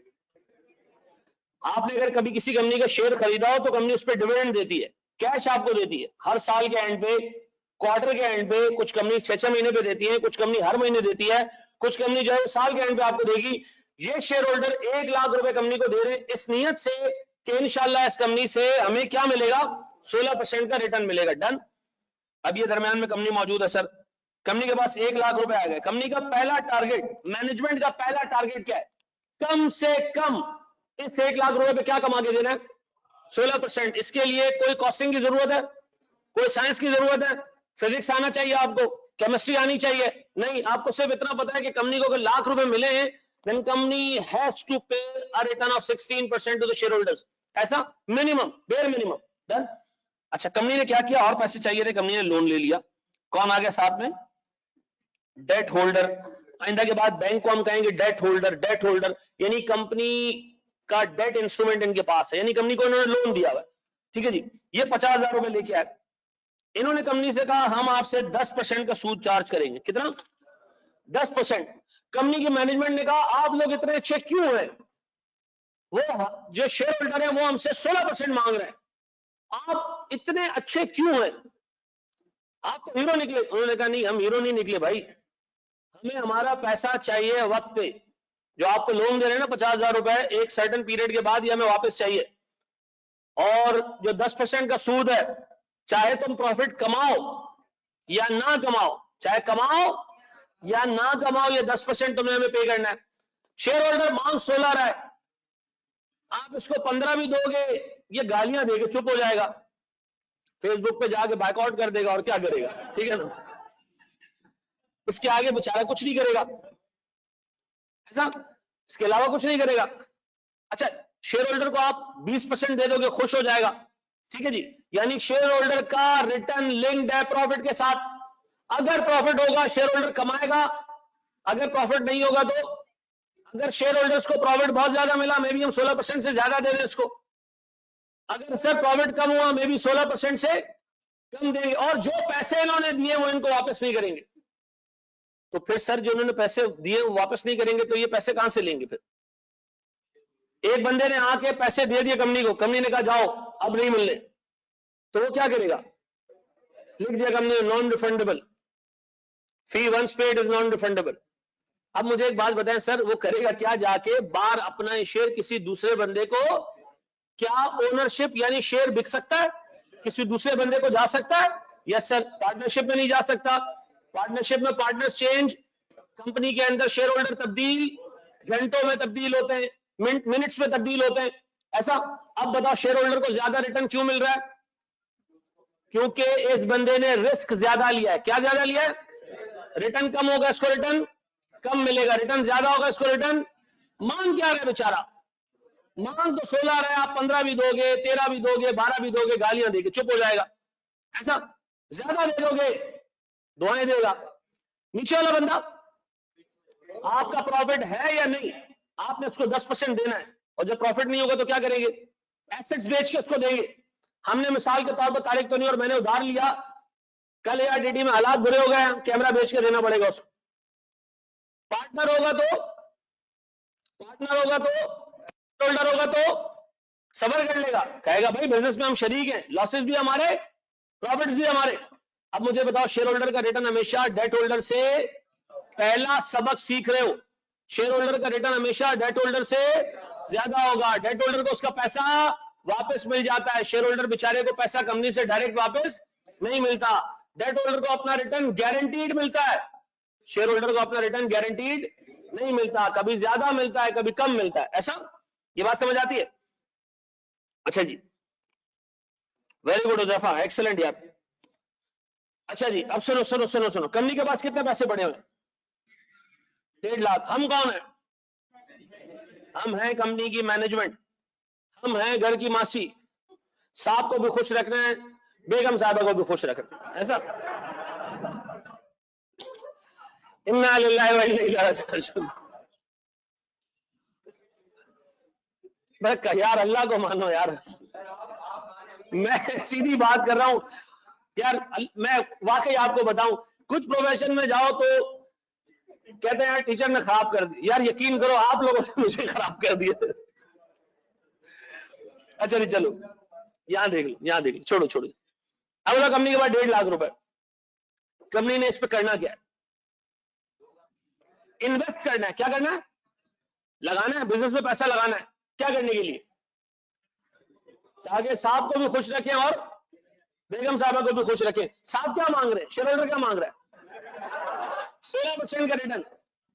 आपने अगर कभी किसी कंपनी का शेयर खरीदा हो तो कंपनी उस पर डिविडेंड देती है, कैश आपको देती है हर साल के एंड पे, क्वार्टर के एंड पे। कुछ कंपनी 6-6 महीने पे देती है, कुछ कंपनी हर महीने देती है, कुछ कंपनी जो है साल के एंड पे आपको देगी। ये शेयर होल्डर 1 लाख रुपए कंपनी को दे रहे हैं इस नियत से कि इंशाल्लाह इस कंपनी से हमें क्या मिलेगा, 16% का रिटर्न मिलेगा। डन। अब ये दरमियान में कंपनी मौजूद है सर, कंपनी के पास 1 लाख रुपए आ गए। कंपनी का पहला टारगेट, मैनेजमेंट का पहला टारगेट क्या है? कम से कम इस 1 लाख रुपए पे क्या कमा के देना है? 16%। इसके लिए कोई कॉस्टिंग की जरूरत है, कोई साइंस की जरूरत है, फिजिक्स आना चाहिए आपको, केमिस्ट्री आनी चाहिए? नहीं, आपको सिर्फ इतना पता है कि कंपनी को अगर लाख रुपए मिले हैं then company has to pay a return of 16% to the shareholders, ऐसा मिनिमम, बेयर मिनिमम। डन। अच्छा कंपनी ने क्या किया, और पैसे चाहिए थे, कंपनी ने लोन ले लिया। कौन आ गया साथ में? Debt holder. आइंदा के बाद बैंक को हम कहेंगे डेट होल्डर। डेट होल्डर यानी कंपनी का डेट इंस्ट्रूमेंट इनके पास है, यानी कंपनी को इन्होंने लोन दिया हुआ है। ठीक है जी, ये 50,000 रुपए लेके आए। इन्होंने कंपनी से कहा हम आपसे 10% का सूद चार्ज करेंगे। कितना? 10%। कंपनी के मैनेजमेंट ने कहा आप लोग इतने अच्छे क्यों हैं, वो जो शेयर होल्डर है वो हमसे 16% मांग रहे हैं, आप इतने अच्छे क्यों हैं, आप तो हीरो निकले। उन्होंने कहा नहीं हम हीरो नहीं निकले भाई, हमें हमारा पैसा चाहिए वक्त पे। जो आपको लोन दे रहे हैं ना 50,000 रुपए, एक सर्टेन पीरियड के बाद ये हमें वापस चाहिए। और जो 10% का सूद है, चाहे तुम प्रॉफिट कमाओ या ना कमाओ, चाहे कमाओ या ना कमाओ, ये 10% तुम्हें हमें पे करना है। शेयर होल्डर मांग 16 रहा है, आप इसको 15 भी दोगे ये गालियां देके चुप हो जाएगा, फेसबुक पे जाके बायकॉट कर देगा और क्या करेगा, ठीक है ना, इसके आगे बेचारा कुछ नहीं करेगा, ऐसा इसके अलावा कुछ नहीं करेगा। अच्छा शेयर होल्डर को आप 20% दे दोगे, खुश हो जाएगा। ठीक है जी, यानी शेयर होल्डर का रिटर्न लिंक्ड है प्रॉफिट के साथ। अगर प्रॉफिट होगा शेयर होल्डर कमाएगा, अगर प्रॉफिट नहीं होगा तो, अगर शेयर होल्डर्स को प्रॉफिट बहुत ज्यादा मिला मे भी हम 16% से ज्यादा दे दें इसको, अगर सर प्रॉफिट कम हुआ मे भी 16% से कम देंगे, और जो पैसे इन्होंने दिए वो इनको वापस नहीं करेंगे। तो फिर सर जो इन्होंने पैसे दिए वो वापस नहीं करेंगे तो ये पैसे कहां से लेंगे? फिर एक बंदे ने आके पैसे दे दिए कंपनी को, कंपनी ने कहा जाओ अब नहीं मिलने, तो वो क्या करेगा? लिख दिया company non refundable, fee once paid is non refundable. अब मुझे एक बात बताएं सर, वो करेगा क्या? जाके बार अपना शेयर किसी दूसरे बंदे को, क्या ओनरशिप यानी शेयर बिक सकता है? किसी दूसरे बंदे को जा सकता है? Yes sir. पार्टनरशिप में नहीं जा सकता, पार्टनरशिप में पार्टनर्स चेंज, कंपनी के अंदर शेयर होल्डर तब्दील घंटों में तब्दील होते हैं, मिनट्स में तब्दील होते हैं, ऐसा। अब बताओ शेयर होल्डर को ज्यादा रिटर्न क्यों मिल रहा है? क्योंकि इस बंदे ने रिस्क ज्यादा लिया है। क्या ज्यादा लिया है? रिटर्न कम होगा इसको रिटर्न कम मिलेगा, रिटर्न ज्यादा होगा इसको रिटर्न। मांग क्या रहा है बेचारा? मांग तो 16 रहा है, आप 15 भी दोगे, 13 भी दोगे, 12 भी दोगे, गालियां देके चुप हो जाएगा, ऐसा। ज्यादा दे दोगे दुआएं देगा। नीचे वाला बंदा, आपका प्रॉफिट है या नहीं, आपने उसको 10% देना है, और जब प्रॉफिट नहीं होगा तो क्या करेंगे? एसेट्स बेच के उसको देंगे। हमने मिसाल के तौर पर, तारीख तो नहीं और मैंने उधार लिया, कल एआरडीडी में हालात बुरे हो गए, कैमरा बेच के देना पड़ेगा उसको। पार्टनर होगा तो, होल्डर होगा तो सबर कर लेगा, कहेगा भाई बिजनेस में हम शरीक हैं, लॉसेस भी हमारे, प्रॉफिट्स भी हमारे। अब मुझे बताओ शेयर होल्डर का रिटर्न हमेशा डेट होल्डर से, पहला सबक सीख रहे हो, शेयर होल्डर का रिटर्न हमेशा डेट होल्डर से ज्यादा होगा। डेट होल्डर को उसका पैसा वापस मिल जाता है, शेयर होल्डर बेचारे को पैसा कंपनी से डायरेक्ट वापस नहीं मिलता। डेट होल्डर को अपना रिटर्न गारंटीड मिलता है, शेयर होल्डर को अपना रिटर्न गारंटीड नहीं मिलता, कभी ज्यादा मिलता है कभी कम मिलता है, ऐसा? ये बात समझ आती है? अच्छा जी, वेरी गुड हुजैफा, एक्सीलेंट यार। अच्छा जी, अब सुनो सुनो सुनो सुनो, कंपनी के पास कितने पैसे पड़े हुए? 1.5 लाख। हम कौन है? हम हैं कंपनी की मैनेजमेंट, हम हैं घर की मासी, साहब को भी खुश रखना है, बेगम साहबा को भी खुश रखना है, ऐसा? इन्ना लिल्लाहि व इन्ना इलैहि राजिऊन। यार अल्लाह को मानो यार, मैं सीधी बात कर रहा हूं यार। मैं वाकई आपको बताऊं, कुछ प्रोफेशन में जाओ तो कहते हैं यार टीचर ने खराब कर दी, यार यकीन करो आप लोगों ने मुझे खराब कर दिया। अच्छा नहीं, चलो यहां देख लो, यहां देख लो, छोड़ो छोड़ो। अब बोला कंपनी के पास 1.5 लाख रुपए, कंपनी ने इस पे करना क्या है? इन्वेस्ट करना है। क्या करना है? लगाना है, बिजनेस में पैसा लगाना है। क्या करने के लिए? ताकि साहब को भी खुश रखें और बेगम साहबा को भी खुश रखें। साहब क्या मांग रहे हैं? शेयर होल्डर क्या मांग रहा है? 16% का रिटर्न।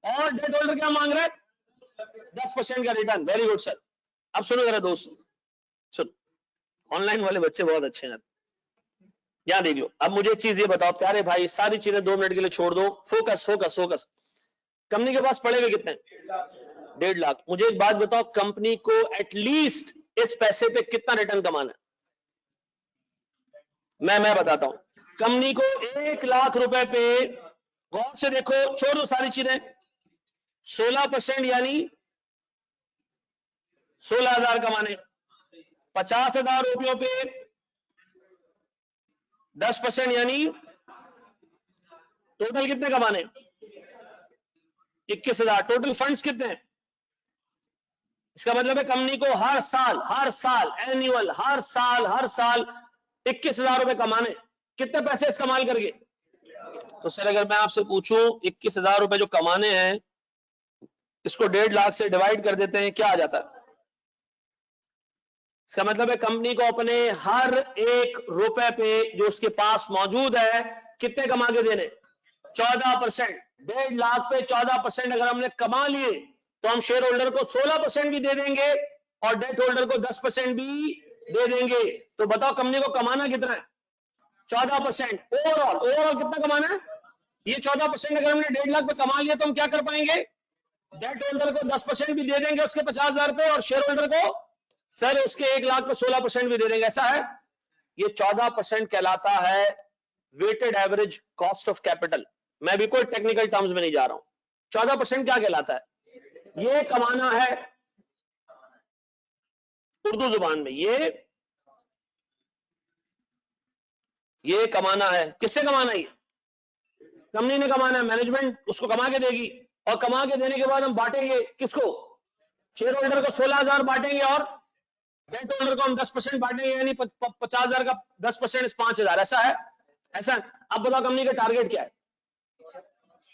और डेट होल्डर क्या मांग रहा है? 10% का रिटर्न। Very good sir. अब सुनो जरा दोस्त, सुनो, ऑनलाइन वाले बच्चे बहुत अच्छे हैं। यहां देख लो, अब मुझे एक चीज ये बताओ प्यारे भाई, सारी चीजें 2 मिनट के लिए छोड़ दो, फोकस फोकस फोकस। कंपनी के पास पड़े हुए कितने? 1.5 लाख। मुझे एक बात बताओ, कंपनी को एटलीस्ट इस पैसे पे कितना रिटर्न कमाना है? मैं बताता हूं, कंपनी को 1 लाख रुपए पे, गौर से देखो, छोड़ दो सारी चीजें, 16% यानी 16,000 कमाने, 50,000 रुपयों पे 10% यानी टोटल कितने कमाने? 21,000। टोटल फंड्स कितने हैं? इसका मतलब है कंपनी को हर साल एनुअल, हर साल 21,000 रुपए कमाने। कितने पैसे इस्तेमाल करके? तो सर अगर मैं आपसे पूछूं 21,000 रुपए जो कमाने हैं, इसको 1.5 लाख से डिवाइड कर देते हैं, क्या आ जाता है? इसका मतलब है कंपनी को अपने हर 1 रुपए पे जो उसके पास मौजूद है, कितने कमा के देने? 14%। 1.5 लाख पे 14% अगर हमने कमा लिए तो हम शेयर होल्डर को 16% भी दे देंगे और डेट होल्डर को 10% भी दे देंगे। तो बताओ कंपनी को कमाना कितना है? 14%। ओवरऑल कितना कमाना है? ये 14% अगर हमने 1.5 लाख पे कमा लिया तो हम क्या कर पाएंगे? डेट होल्डर को 10% भी दे देंगे उसके 50,000 पे, और शेयर होल्डर को सर उसके 1 लाख पे 16% भी दे देंगे, ऐसा है? ये 14% कहलाता है weighted average cost of capital. मैं भी कोई टेक्निकल टर्म्स में नहीं जा रहा हूं। 14% क्या कहलाता है? ये कमाना है उर्दू जुबान में, ये कमाना है। किससे कमाना है? ये कंपनी ने कमाना है, मैनेजमेंट उसको कमा के देगी, और कमा के देने के बाद हम बांटेंगे किसको? शेयर होल्डर को 16,000 बांटेंगे और डेट होल्डर को हम 10% बांटेंगे, यानी 50,000 का 10% 5,000, ऐसा है? ऐसा। अब बताओ कंपनी का टारगेट क्या है?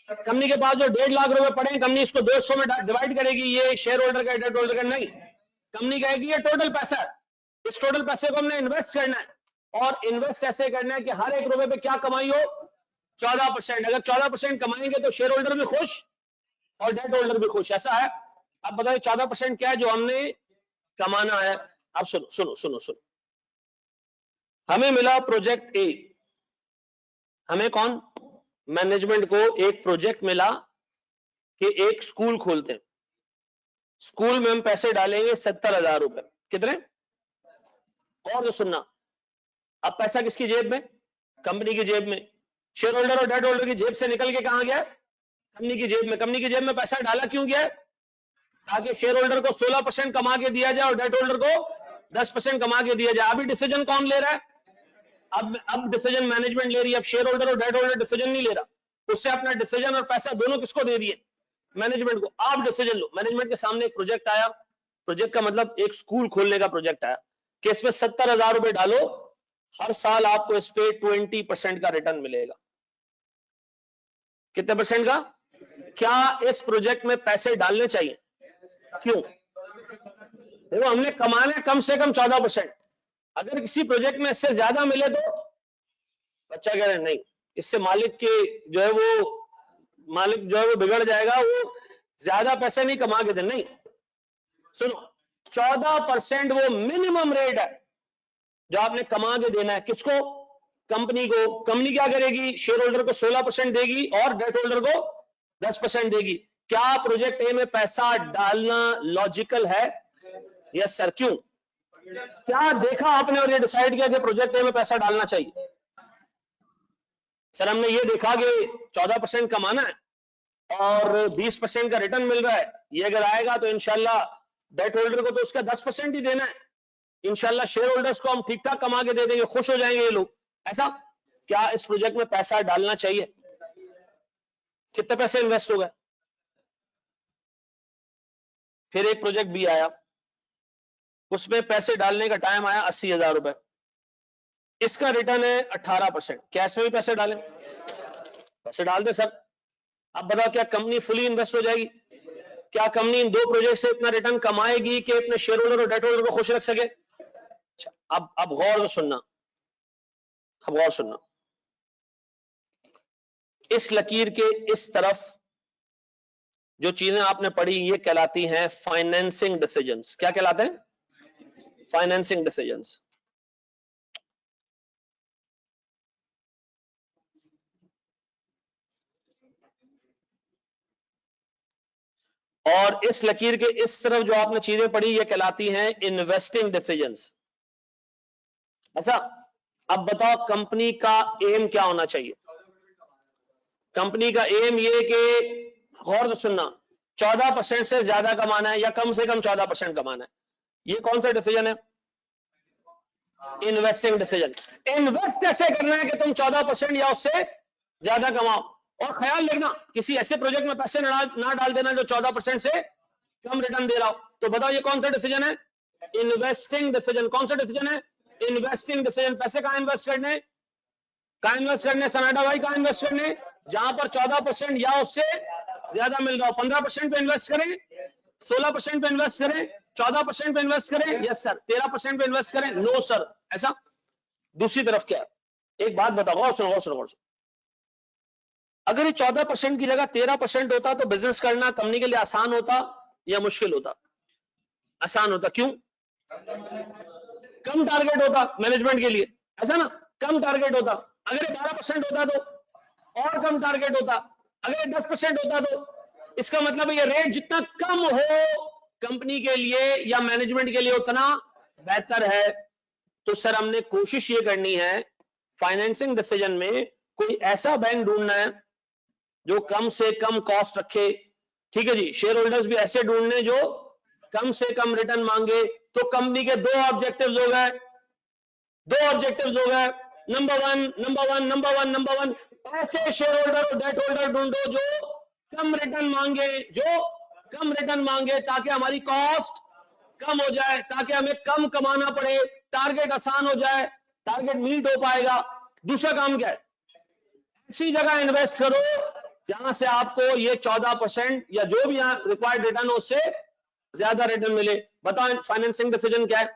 कंपनी के पास जो 1.5 लाख रुपए पड़े हैं, कंपनी इसको 200 में डिवाइड करेगी, ये शेयर होल्डर का डेट होल्डर का नहीं। कंपनी कहेगी ये टोटल पैसा है, इस टोटल पैसे को हमने इन्वेस्ट करना है, और इन्वेस्ट ऐसे करना है कि हर 1 रुपए पे क्या कमाई हो? 14%। अगर 14% कमाएंगे तो शेयर होल्डर भी खुश और डेट होल्डर भी खुश, ऐसा है? अब बताइए 14% क्या है जो हमने कमाना है? अब सुनो सुनो सुनो सुनो, हमें मिला प्रोजेक्ट ए। हमें कौन? मैनेजमेंट को एक प्रोजेक्ट मिला कि एक स्कूल खोलते हैं। स्कूल में हम पैसे डालेंगे 70,000 रुपए। कितने? और जो सुनना, अब पैसा किसकी जेब में? कंपनी की जेब में। शेयर होल्डर और डेट होल्डर की जेब से निकल के कहां गया? कंपनी की जेब में। कंपनी की जेब में पैसा डाला क्यों गया? ताकि शेयर होल्डर को 16% कमा के दिया जाए और डेट होल्डर को 10% कमा के दिया जाए। अभी डिसीजन कौन ले रहा है? अब डिसीजन मैनेजमेंट ले रही है। अब शेयर होल्डर और डेट होल्डर डिसीजन नहीं ले रहा, उससे अपना डिसीजन और पैसा दोनों किसको दे दिए? मैनेजमेंट को। आप डिसीजन लो। मैनेजमेंट के सामने एक प्रोजेक्ट आया, प्रोजेक्ट का मतलब एक स्कूल खोलने का प्रोजेक्ट आया कि इसमें 70,000 रुपए डालो, हर साल आपको इस पे 20% का रिटर्न मिलेगा। कितने परसेंट का? क्या इस प्रोजेक्ट में पैसे डालने चाहिए? क्यों? देखो हमने कमाना कम से कम 14%। अगर किसी प्रोजेक्ट में इससे ज्यादा मिले तो बच्चा कह रहे नहीं, इससे मालिक जो है वो बिगड़ जाएगा, वो ज्यादा पैसे नहीं कमा के दे, नहीं। सुनो, 14% वो मिनिमम रेट है जो आपने कमा के देना है। किसको? कंपनी को। कंपनी क्या करेगी? शेयर होल्डर को 16% देगी और डेट होल्डर को 10% देगी। क्या प्रोजेक्ट ए में पैसा डालना लॉजिकल है? Yes sir. क्यों? क्या देखा आपने और ये डिसाइड किया कि प्रोजेक्ट ए में पैसा डालना चाहिए? सर हमने ये देखा कि 14% कमाना है और 20% का रिटर्न मिल रहा है, ये अगर आएगा तो इंशाल्लाह डेट होल्डर को तो उसका 10% ही देना है, इंशाल्लाह शेयर होल्डर्स को हम ठीक ठाक कमा के दे देंगे, खुश हो जाएंगे ये लोग। ऐसा क्या इस प्रोजेक्ट में पैसा डालना चाहिए? कितने पैसे इन्वेस्ट हो गए? फिर एक प्रोजेक्ट भी आया, उसमें पैसे डालने का टाइम आया 80,000 रुपए, इसका रिटर्न है 18%। कैश में भी पैसे डालें? पैसे डाल दे सर। अब बताओ, क्या कंपनी फुली इन्वेस्ट हो जाएगी? क्या कंपनी इन 2 प्रोजेक्ट से इतना रिटर्न कमाएगी कि अपने शेयर होल्डर और डेट होल्डर को खुश रख सके? अब गौर से सुनना, अब गौर सुनना। इस लकीर के इस तरफ जो चीजें आपने पढ़ी ये कहलाती हैं फाइनेंसिंग डिसीजंस। क्या कहलाते हैं? Financing decisions. और इस लकीर के इस तरफ जो आपने चीजें पढ़ी ये कहलाती हैं इन्वेस्टिंग डिसीजंस। अच्छा, अब बताओ कंपनी का एम क्या होना चाहिए? कंपनी का एम ये कि, गौर से सुनना, 14% से ज्यादा कमाना है या कम से कम 14% कमाना है। ये कौन सा डिसीजन है? Investing decision. इन्वेस्ट ऐसे करना है कि तुम 14% या उससे ज्यादा कमाओ। और ख्याल रखना, किसी ऐसे प्रोजेक्ट में पैसे ना डाल देना जो 14% से कम रिटर्न दे रहा हो। तो बताओ ये कौन सा डिसीजन है? Investing decision. कौन सा डिसीजन है? Investing decision. पैसे कहां इन्वेस्ट करने? कहां इन्वेस्ट करने सनाडा भाई? कहां इन्वेस्ट करने? जहां पर 14% या उससे ज्यादा मिल रहा हो। 15% पे इन्वेस्ट करें, 16% पे इन्वेस्ट करें, 14% पे इन्वेस्ट करें, यस सर, 13% पे इन्वेस्ट करें, नो सर। ऐसा दूसरी तरफ क्या है? एक बात बताओ, गौर सुनो, गौर सुनो, गौर सुनो। अगर ये 14% की जगह 13% होता तो बिजनेस करना कंपनी के लिए आसान होता या मुश्किल होता? आसान होता। क्यों? कम टारगेट होता मैनेजमेंट के लिए, ऐसा ना, कम टारगेट होता। अगर ये 12% होता तो और कम टारगेट होता। अगर ये 10% होता तो इसका मतलब ये रेट जितना कम हो कंपनी के लिए या मैनेजमेंट के लिए उतना बेहतर है। तो सर हमने कोशिश ये करनी है फाइनेंसिंग डिसीजन में कोई ऐसा बैंक ढूंढना है जो कम से कम कॉस्ट रखे। ठीक है जी, शेयर होल्डर्स भी ऐसे ढूंढने जो कम से कम रिटर्न मांगे। तो कंपनी के 2 ऑब्जेक्टिव्स हो गए, 2 ऑब्जेक्टिव्स हो गए। नंबर वन, ऐसे शेयर होल्डर और डेट होल्डर ढूंढो जो कम रिटर्न मांगे, जो कम रिटर्न मांगे, ताकि हमारी कॉस्ट कम हो जाए, ताकि हमें कम कमाना पड़े, टारगेट आसान हो जाए, टारगेट मीट हो पाएगा। दूसरा काम क्या है? ऐसी जगह इन्वेस्ट करो जहां से आपको ये 14% या जो भी यहां रिक्वायर्ड रिटर्न हो उससे ज्यादा रिटर्न मिले। बताओ फाइनेंसिंग डिसीजन क्या है?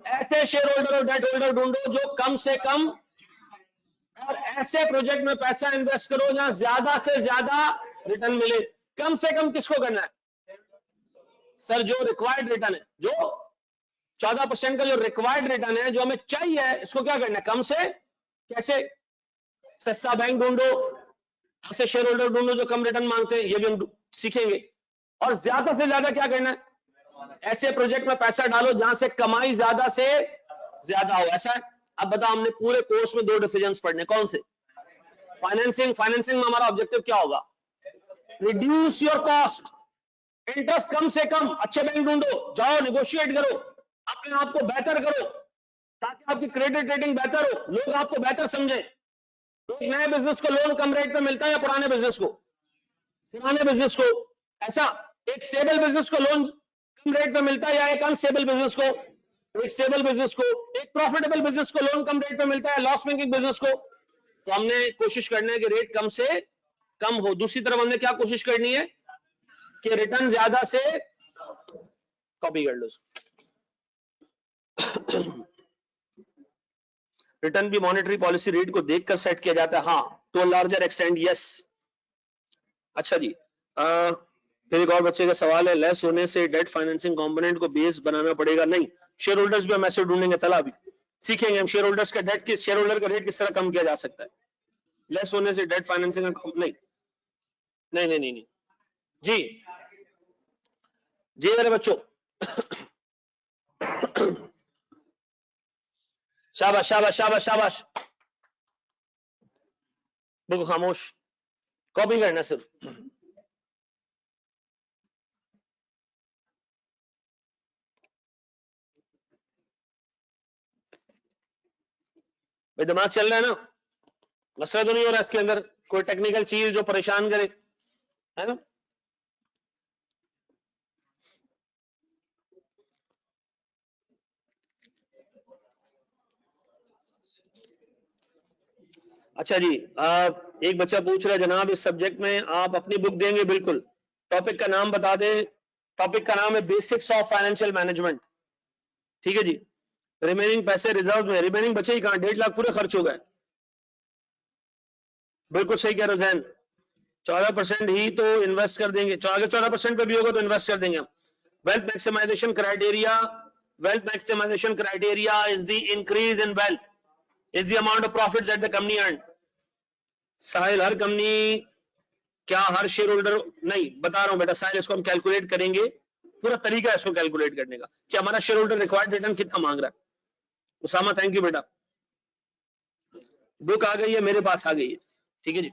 ऐसे शेयर होल्डर और डेट होल्डर ढूंढो जो कम से कम, और ऐसे प्रोजेक्ट में पैसा इन्वेस्ट करो जहां ज्यादा से ज्यादा रिटर्न मिले। कम से कम किसको करना है? सर जो रिक्वायर्ड रिटर्न है, जो 14% का जो रिक्वायर्ड रिटर्न है, जो हमें चाहिए, इसको क्या करना है? कम से कैसे? सस्ता बैंक ढूंढो, ऐसे शेयर होल्डर ढूंढो जो कम रिटर्न मांगते हैं, ये भी हम सीखेंगे। और ज्यादा से ज्यादा क्या करना है? ऐसे प्रोजेक्ट में पैसा डालो जहां से कमाई ज्यादा से ज्यादा हो। ऐसा है। अब बताओ, हमने पूरे कोर्स में 2 डिसीजंस पढ़ने, कौन से? फाइनेंसिंग। फाइनेंसिंग में हमारा ऑब्जेक्टिव क्या होगा? रिड्यूस योर कॉस्ट, इंटरेस्ट कम से कम। अच्छे बैंक ढूंढो, जाओ निगोशिएट करो, अपने आप को बेहतर करो ताकि आपकी क्रेडिट रेटिंग बेहतर हो, लोग आपको बेहतर समझें। एक नए बिजनेस को लोन कम रेट पे मिलता है या पुराने बिजनेस को? पुराने बिजनेस को। ऐसा एक स्टेबल बिजनेस को लोन कम रेट पे मिलता है या एक अनस्टेबल बिजनेस को? एक स्टेबल बिजनेस को। एक प्रॉफिटेबल बिजनेस को लोन कम रेट पे मिलता है, लॉस मेकिंग बिजनेस को? तो हमने कोशिश करना है कि रेट कम से कम हो। दूसरी तरफ हमने क्या कोशिश करनी है कि रिटर्न ज्यादा से, कॉपी कर लो। रिटर्न भी मॉनेटरी पॉलिसी रेट को देखकर सेट किया जाता है, हाँ, to a larger extent, yes. अच्छा जी, फिर एक और बच्चे का सवाल है, लेस होने से डेट फाइनेंसिंग कंपोनेंट को बेस बनाना पड़ेगा? नहीं, शेयर होल्डर्स भी हम ऐसे ढूंढेंगे, तला भी सीखेंगे हम शेयर होल्डर्स का डेट, किस शेयर होल्डर का रेट किस तरह कम किया जा सकता है। लेस होने से डेट फाइनेंसिंग नहीं नहीं नहीं नहीं, नहीं। जी जी मेरे बच्चों, शाबाश शाबाश शाबाश शाबाश, बिल्कुल खामोश, कॉपी करना सिर्फ। भाई दिमाग चल रहा है ना, मसला तो नहीं हो रहा इसके अंदर कोई टेक्निकल चीज जो परेशान करे, है ना? अच्छा जी, एक बच्चा पूछ रहा है जनाब इस सब्जेक्ट में आप अपनी बुक देंगे? बिल्कुल। टॉपिक का नाम बता दें, टॉपिक का नाम है बेसिक्स ऑफ फाइनेंशियल मैनेजमेंट, ठीक है जी। रिमेनिंग पैसे रिजर्व में, रिमेनिंग बचे ही कहां, 1.5 लाख पूरे खर्च हो गए। बिल्कुल सही कह रहे हो जैन, 14% ही तो इन्वेस्ट कर देंगे, आगे 14% पे भी होगा तो इन्वेस्ट कर देंगे हम। Wealth maximization criteria, wealth maximization criteria is the increase in wealth, is the amount of profits that the company earn. Sahil, हर कंपनी, क्या हर शेयर होल्डर, नहीं बता रहा हूं बेटा साहिल, इसको हम कैलकुलेट करेंगे, पूरा तरीका है इसको कैलकुलेट करने का कि हमारा शेयर होल्डर रिक्वायर्ड रिटर्न कितना मांग रहा है। उसामा थैंक यू बेटा, बुक आ गई है मेरे पास, आ गई है, ठीक है जी।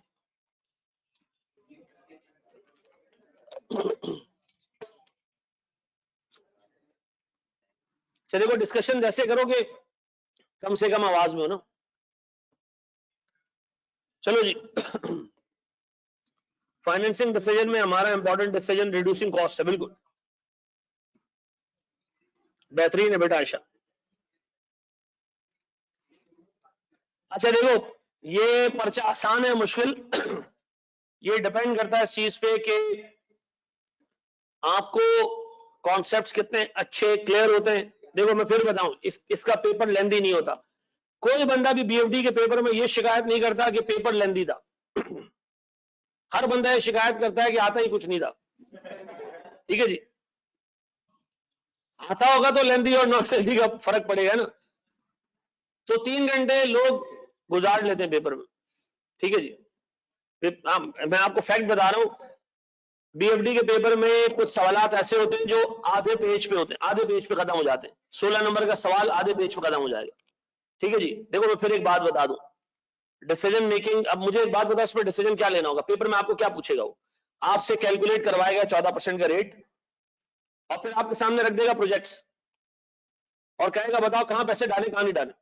चलिए को डिस्कशन जैसे करोगे कम से कम आवाज में हो ना। चलो जी, फाइनेंसिंग डिसीजन में हमारा इंपॉर्टेंट डिसीजन रिड्यूसिंग कॉस्ट है, बिल्कुल बेहतरीन है बेटा आयशा। अच्छा देखो, ये पर्चा आसान है मुश्किल, ये डिपेंड करता है इस चीज पे कि आपको कॉन्सेप्ट्स कितने अच्छे क्लियर होते हैं। देखो मैं फिर बताऊं, इसका पेपर लेंदी नहीं होता, कोई बंदा भी बीएफडी के पेपर में ये शिकायत नहीं करता कि पेपर लेंदी था। हर बंदा ये शिकायत करता है कि आता ही कुछ नहीं था, ठीक है जी। आता होगा तो लेंदी और नॉन लेंदी का फर्क पड़ेगा ना। तो 3 घंटे लोग गुजार लेते हैं पेपर में, ठीक है जी। मैं आपको फैक्ट बता रहा हूं, बीएफडी के पेपर में कुछ सवालात ऐसे होते हैं जो आधे पेज पे होते हैं, आधे पेज पे खत्म हो जाते हैं। 16 नंबर का सवाल आधे पेज पे खत्म हो जाएगा, ठीक है जी। देखो मैं फिर एक बात बता दूं, डिसीजन मेकिंग, अब मुझे एक बात बता, इसमें डिसीजन क्या लेना होगा। पेपर में आपको क्या पूछेगा, वो आपसे कैलकुलेट करवाएगा 14% का रेट, और फिर आपके सामने रख देगा प्रोजेक्ट्स और कहेगा बताओ कहां पैसे डालें कहां नहीं डालें,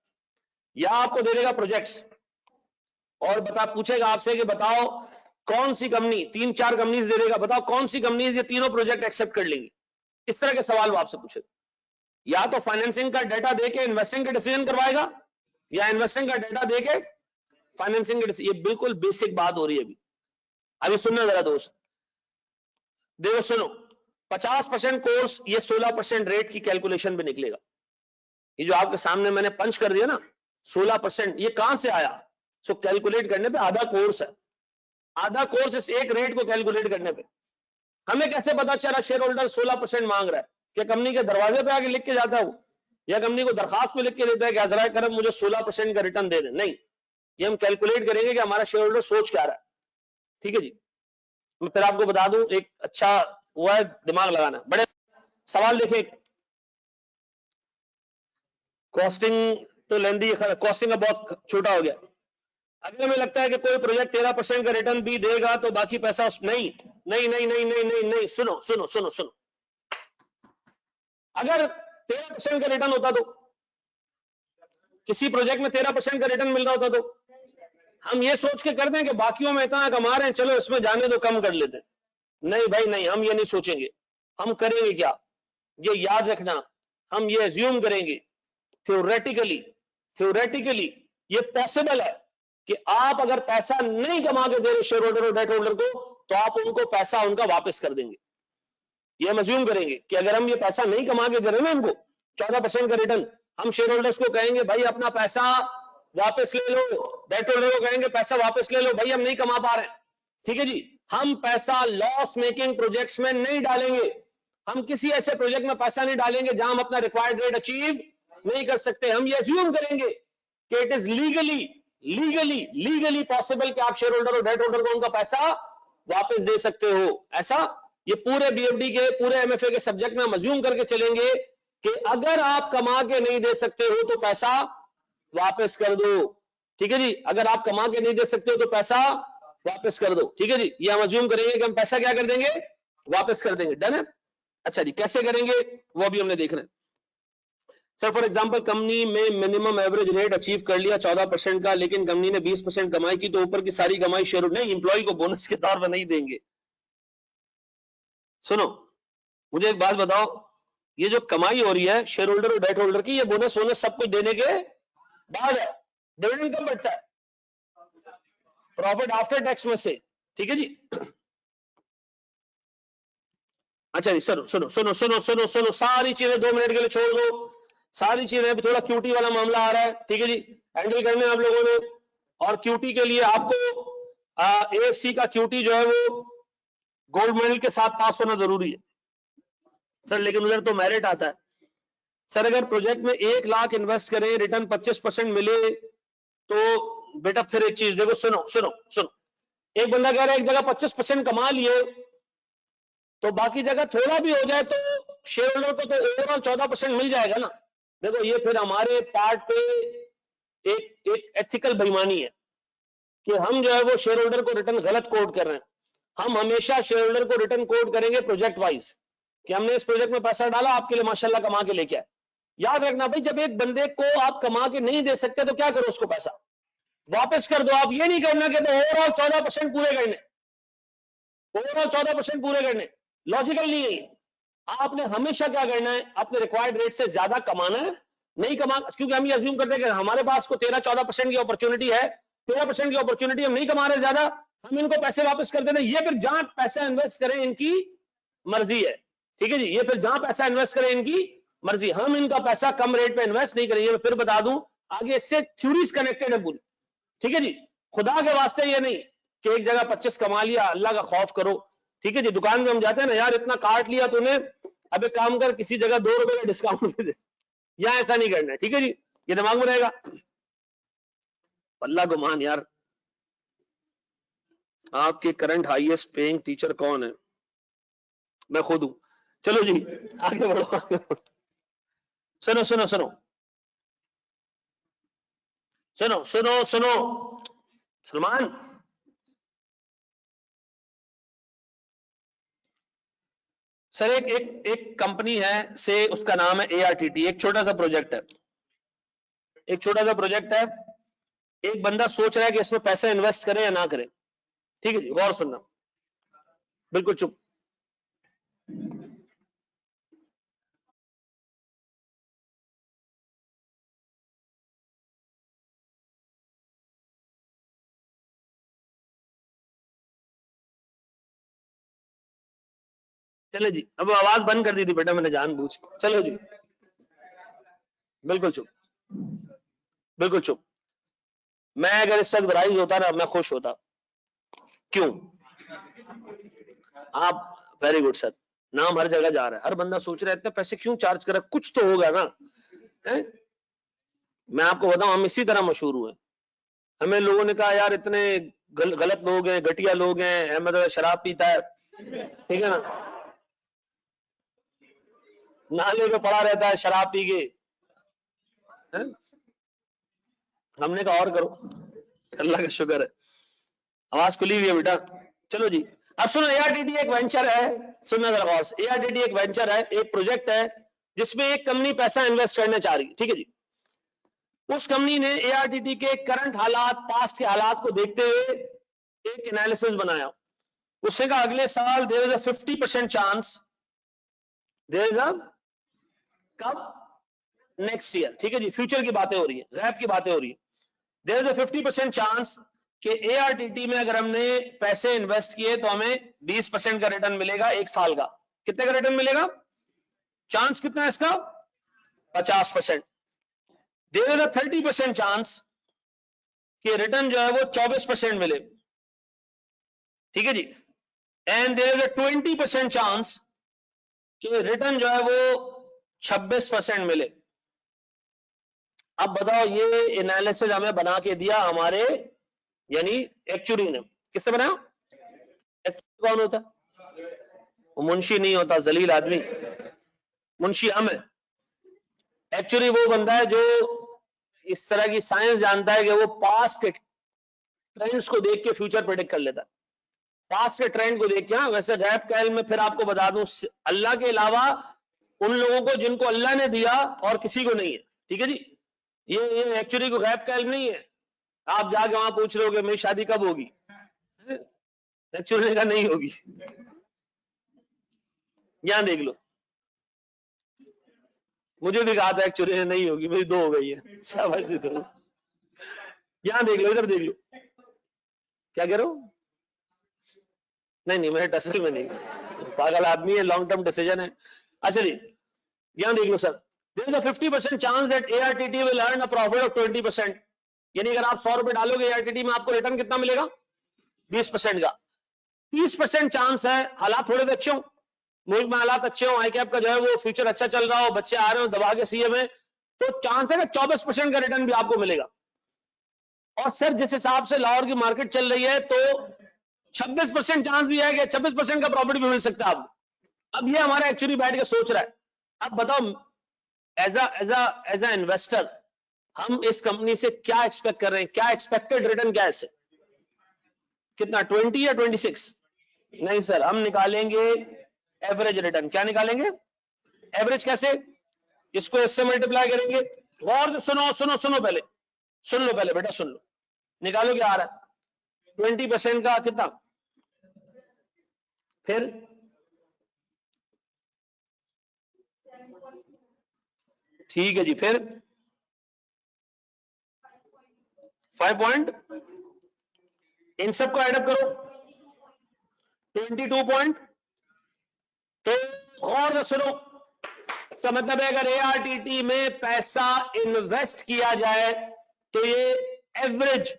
या आपको दे देगा प्रोजेक्ट्स और पूछेगा आपसे कि बताओ कौन सी कंपनी, 3-4 कंपनीज दे देगा, बताओ कौन सी कंपनीज ये तीनों प्रोजेक्ट एक्सेप्ट कर लेंगी। इस तरह के सवाल वो आपसे पूछेगा। या तो फाइनेंसिंग का डाटा देके इन्वेस्टिंग का डिसीजन करवाएगा, या इन्वेस्टिंग का डाटा देके फाइनेंसिंग का डिसीजन। ये बिल्कुल बेसिक बात हो रही है अभी सुनना जरा दोस्त, देखो सुनो, 50% कोर्स ये 16% रेट की कैलकुलेशन पे निकलेगा। ये जो आपके सामने मैंने पंच कर दिया ना 16%, ये कहां से आया? सो कैलकुलेट करने पे आधा कोर्स है, आधा कोर्स इस एक रेट को कैलकुलेट करने पे। हमें कैसे पता चला शेयर होल्डर 16% मांग रहा है? क्या कंपनी के दरवाजे पे आके लिख के जाता है वो, या कंपनी को दरखास्त में लिख के देता है कि हज़राए करम मुझे 16% का रिटर्न दे दें? नहीं, ये हम कैलकुलेट करेंगे कि हमारा शेयर होल्डर सोच क्या रहा है, ठीक है जी। मैं फिर आपको बता दूं, एक अच्छा हुआ है दिमाग लगाना। बड़े सवाल देखें, कॉस्टिंग तो लेंदी, कॉस्टिंग का बहुत छोटा हो गया। अगर हमें लगता है कि कोई प्रोजेक्ट 13% का रिटर्न भी देगा तो बाकी पैसा नहीं नहीं नहीं नहीं नहीं नहीं नहीं, सुनो सुनो सुनो सुनो, अगर 13% का रिटर्न होता तो, किसी प्रोजेक्ट में 13% का रिटर्न मिल रहा होता तो हम ये सोच के कर दें कि बाकियों में इतना कमा रहे हैं, चलो इसमें जाने दो, कम कर लेते। नहीं भाई नहीं, हम ये नहीं सोचेंगे। हम करेंगे क्या, ये याद रखना, हम ये एज्यूम करेंगे थ्योरेटिकली, थ्योरेटिकली ये पॉसिबल है कि आप अगर पैसा नहीं कमा के दे रहे शेयर होल्डर और डेट होल्डर को, तो आप उनको पैसा उनका वापस कर देंगे। ये हम अज्यूम करेंगे कि अगर हम ये पैसा नहीं कमा के दे रहे ना इनको 14% का रिटर्न, हम शेयर होल्डर्स को कहेंगे भाई अपना पैसा वापस ले लो, डेट होल्डर को कहेंगे पैसा वापस ले लो, भाई हम नहीं कमा पा रहे हैं, ठीक है जी। हम पैसा लॉस मेकिंग प्रोजेक्ट्स में नहीं डालेंगे, हम किसी ऐसे प्रोजेक्ट में पैसा नहीं डालेंगे जहां हम अपना रिक्वायर्ड रेट अचीव नहीं कर सकते। हम ये अज्यूम करेंगे कि इट इज लीगली पॉसिबल कि आप शेयर होल्डर और डेट होल्डर को उनका पैसा वापस दे सकते हो। ऐसा ये पूरे बीएफडी के पूरे एमएफए के सब्जेक्ट में हम अज्यूम करके चलेंगे कि अगर आप कमा के नहीं दे सकते हो तो पैसा वापस कर दो, ठीक है जी। अगर आप कमा के नहीं दे सकते हो तो पैसा वापस कर दो, ठीक है जी। ये हम अज्यूम करेंगे कि हम पैसा क्या कर देंगे, वापस कर देंगे। डन है। अच्छा जी, कैसे करेंगे वो भी हमने देखना है। सर फॉर एग्जांपल कंपनी में मिनिमम एवरेज रेट अचीव कर लिया 14% का, लेकिन कंपनी ने 20% कमाई की, तो ऊपर की सारी कमाई शेयर नहीं, इंप्लॉय को बोनस के तौर पर नहीं देंगे। सुनो मुझे एक बात बताओ, ये जो कमाई हो रही है शेयर होल्डर और डेट होल्डर की, ये बोनस वोनस सब कुछ देने के बाद है। डिविडेंड कब बढ़ता है, प्रॉफिट आफ्टर टैक्स में से, ठीक है जी। अच्छा जी, सर सुनो सुनो सुनो सुनो सुनो, सारी चीजें 2 मिनट के लिए छोड़ दो, सारी चीजें। अभी थोड़ा क्यूटी वाला मामला आ रहा है, ठीक है जी, हैंडल करने आप लोगों ने। और क्यूटी के लिए आपको एएफसी का क्यूटी जो है वो गोल्ड मेडल के साथ पास होना जरूरी है सर, लेकिन उधर तो मेरिट आता है सर। अगर प्रोजेक्ट में 1 लाख इन्वेस्ट करें, रिटर्न 25% मिले, तो बेटा फिर एक चीज देखो, सुनो सुनो सुनो, एक बंदा कह रहा है एक जगह 25% कमा लिए, तो बाकी जगह थोड़ा भी हो जाए तो शेयर होल्डर को तो ओवरऑल 14% मिल जाएगा ना। देखो ये फिर हमारे पार्ट पे एक एथिकल बेईमानी है कि हम जो है वो शेयर होल्डर को रिटर्न गलत कोड कर रहे हैं। हम हमेशा शेयर होल्डर को रिटर्न कोड करेंगे प्रोजेक्ट वाइज, कि हमने इस प्रोजेक्ट में पैसा डाला, आपके लिए माशाल्लाह कमा के लेके आए। याद रखना भाई, जब एक बंदे को आप कमा के नहीं दे सकते तो क्या करो, उसको पैसा वापस कर दो। आप ये नहीं करना कि ओवरऑल 14% पूरे करने, ओवरऑल 14% पूरे करने, लॉजिकल नहीं है। आपने हमेशा क्या करना है, अपने रिक्वायर्ड रेट से ज्यादा कमाना है, नहीं कमा, क्योंकि हम ये अज्यूम करते हैं कि हमारे पास को 13-14% की अपॉर्चुनिटी है, 13% की अपॉर्चुनिटी हम नहीं कमा रहे ज्यादा, हम इनको पैसे वापस कर देना। ये फिर जहां पैसा इन्वेस्ट करें इनकी मर्जी है, ठीक है जी। ये फिर जहां पैसा इन्वेस्ट करें इनकी मर्जी, हम इनका पैसा कम रेट पे इन्वेस्ट नहीं करेंगे। मैं फिर बता दूं आगे, इससे थ्योरीज कनेक्टेड है पूरी, ठीक है जी। खुदा के वास्ते ये नहीं कि एक जगह 25 कमा लिया, अल्लाह का खौफ करो, ठीक है जी। दुकान में हम जाते हैं ना, यार इतना काट लिया तूने, अब एक काम कर किसी जगह 2 रुपए का डिस्काउंट दे दे, या ऐसा नहीं करना है, ठीक है जी। ये दिमाग में रहेगा। अल्लाह गुमान यार, आपके करंट हाईएस्ट पेइंग टीचर कौन है? मैं खुद हूं। चलो जी आगे बढ़ो, आगे बढ़ो। सुनो सुनो सुनो सुनो सुनो सुनो सलमान, सर एक कंपनी है से, उसका नाम है एआरटीटी। एक छोटा सा प्रोजेक्ट है, एक छोटा सा प्रोजेक्ट है। एक बंदा सोच रहा है कि इसमें पैसा इन्वेस्ट करें या ना करें, ठीक है जी, गौर सुनना, बिल्कुल चुप। चले जी, अब आवाज बंद कर दी थी बेटा मैंने जानबूझ के। चलो जी, बिल्कुल चुप, बिल्कुल चुप। मैं अगर इस वक्त राइज होता ना, मैं खुश होता। क्यों? आप वेरी गुड सर, नाम हर जगह जा रहा है, हर बंदा सोच रहा है इतने पैसे क्यों चार्ज कर रहा है, कुछ तो होगा ना है? मैं आपको बताऊं, हम इसी तरह मशहूर हुए। हमें लोगों ने कहा यार इतने गलत लोग हैं, घटिया लोग हैं, अहमद शराब पीता है, ठीक है ना, नाले पे पड़ा रहता है शराब पी के, है? हमने कहा और करो, अल्लाह का शुक्र है आवाज खुली हुई है बेटा। चलो जी, अब सुनो, एआरटीटी एक वेंचर है, सुनना जरा गौर से। एआरटीटी एक वेंचर है, एक प्रोजेक्ट है जिसमें एक कंपनी पैसा इन्वेस्ट करना चाह रही है, ठीक है जी। उस कंपनी ने एआरटीटी के करंट हालात, पास्ट के हालात को देखते हुए एक एनालिसिस बनाया। उसने कहा अगले साल there is a 50% chance, there is a कब, नेक्स्ट ईयर, ठीक है जी, फ्यूचर की बातें हो रही है, गैप की बातें हो रही है। देयर इज अ 50% चांस कि एआरटीटी में अगर हमने पैसे इन्वेस्ट किए तो हमें 20% का रिटर्न मिलेगा एक साल का। कितने का रिटर्न मिलेगा? चांस कितना है इसका? 50%। देयर इज अ 30% चांस कि रिटर्न जो है वो 24% मिले, ठीक है जी, and there is a 20% chance कि रिटर्न जो है वो 26% मिले। अब बताओ ये एनालिसिस हमें बना के दिया हमारे यानी एक्चुअली ने, किससे बनाया? एक्चुअली कौन होता? वो मुंशी नहीं होता, जलील आदमी, मुंशी हम है। एक्चुअली वो बंदा है जो इस तरह की साइंस जानता है कि वो पास्ट के ट्रेंड्स को देख के फ्यूचर प्रेडिक्ट कर लेता है, पास्ट के ट्रेंड को देख के। हाँ, वैसे गैब का इल्म में फिर आपको बता दूं, अल्लाह के अलावा उन लोगों को जिनको अल्लाह ने दिया और किसी को नहीं है, ठीक है जी। ये एक्चुअली को गैब का इल्म नहीं है। आप जाके वहां पूछ रहे हो कि मेरी शादी कब होगी, एक्चुअली का नहीं होगी। यहां देख लो, मुझे भी कहा था एक्चुअली नहीं होगी, मेरी 2 हो गई है, शाबाश जी। दो यहां देख लो, इधर देख लो, क्या कह रहे हो? नहीं नहीं, मेरे टसल में नहीं, पागल आदमी है, लॉन्ग टर्म डिसीजन है। अच्छा जी, यहां देख लो sir, there is a 50% chance that ARTT will earn a profit of 20%। यानी अगर आप 100 रुपए डालोगे एआरटीटी में, आपको रिटर्न कितना मिलेगा? 20% का। 30% चांस है हालात थोड़े भी अच्छे हों, मुल्क में हालात अच्छे हों, आई कैप का जो है वो फ्यूचर अच्छा चल रहा हो, बच्चे आ रहे हो दबा के सीए में, तो चांस है कि 24% का रिटर्न भी आपको मिलेगा। और सर जिस हिसाब से लाहौर की मार्केट चल रही है, तो 26% चांस भी है कि 26% का प्रॉफिट भी मिल सकता है आपको। अब ये हमारा एक्चुअली बैठ के सोच रहा है। अब बताओ, एज अ इन्वेस्टर हम इस कंपनी से क्या एक्सपेक्ट कर रहे हैं, क्या एक्सपेक्टेड रिटर्न क्या है इससे? कितना, 20 या 26? नहीं सर, हम निकालेंगे एवरेज रिटर्न। क्या निकालेंगे? एवरेज कैसे? इसको इससे मल्टीप्लाई करेंगे। गौर से सुनो सुनो सुनो, पहले सुन लो, पहले बेटा सुन लो, निकालो क्या आ रहा है। 20% का कितना, फिर ठीक है जी, फिर 5 पॉइंट, इन सबको एडअप करो, 22 पॉइंट। तो गौर से सुनो, इसका मतलब है अगर एआरटीटी में पैसा इन्वेस्ट किया जाए तो ये एवरेज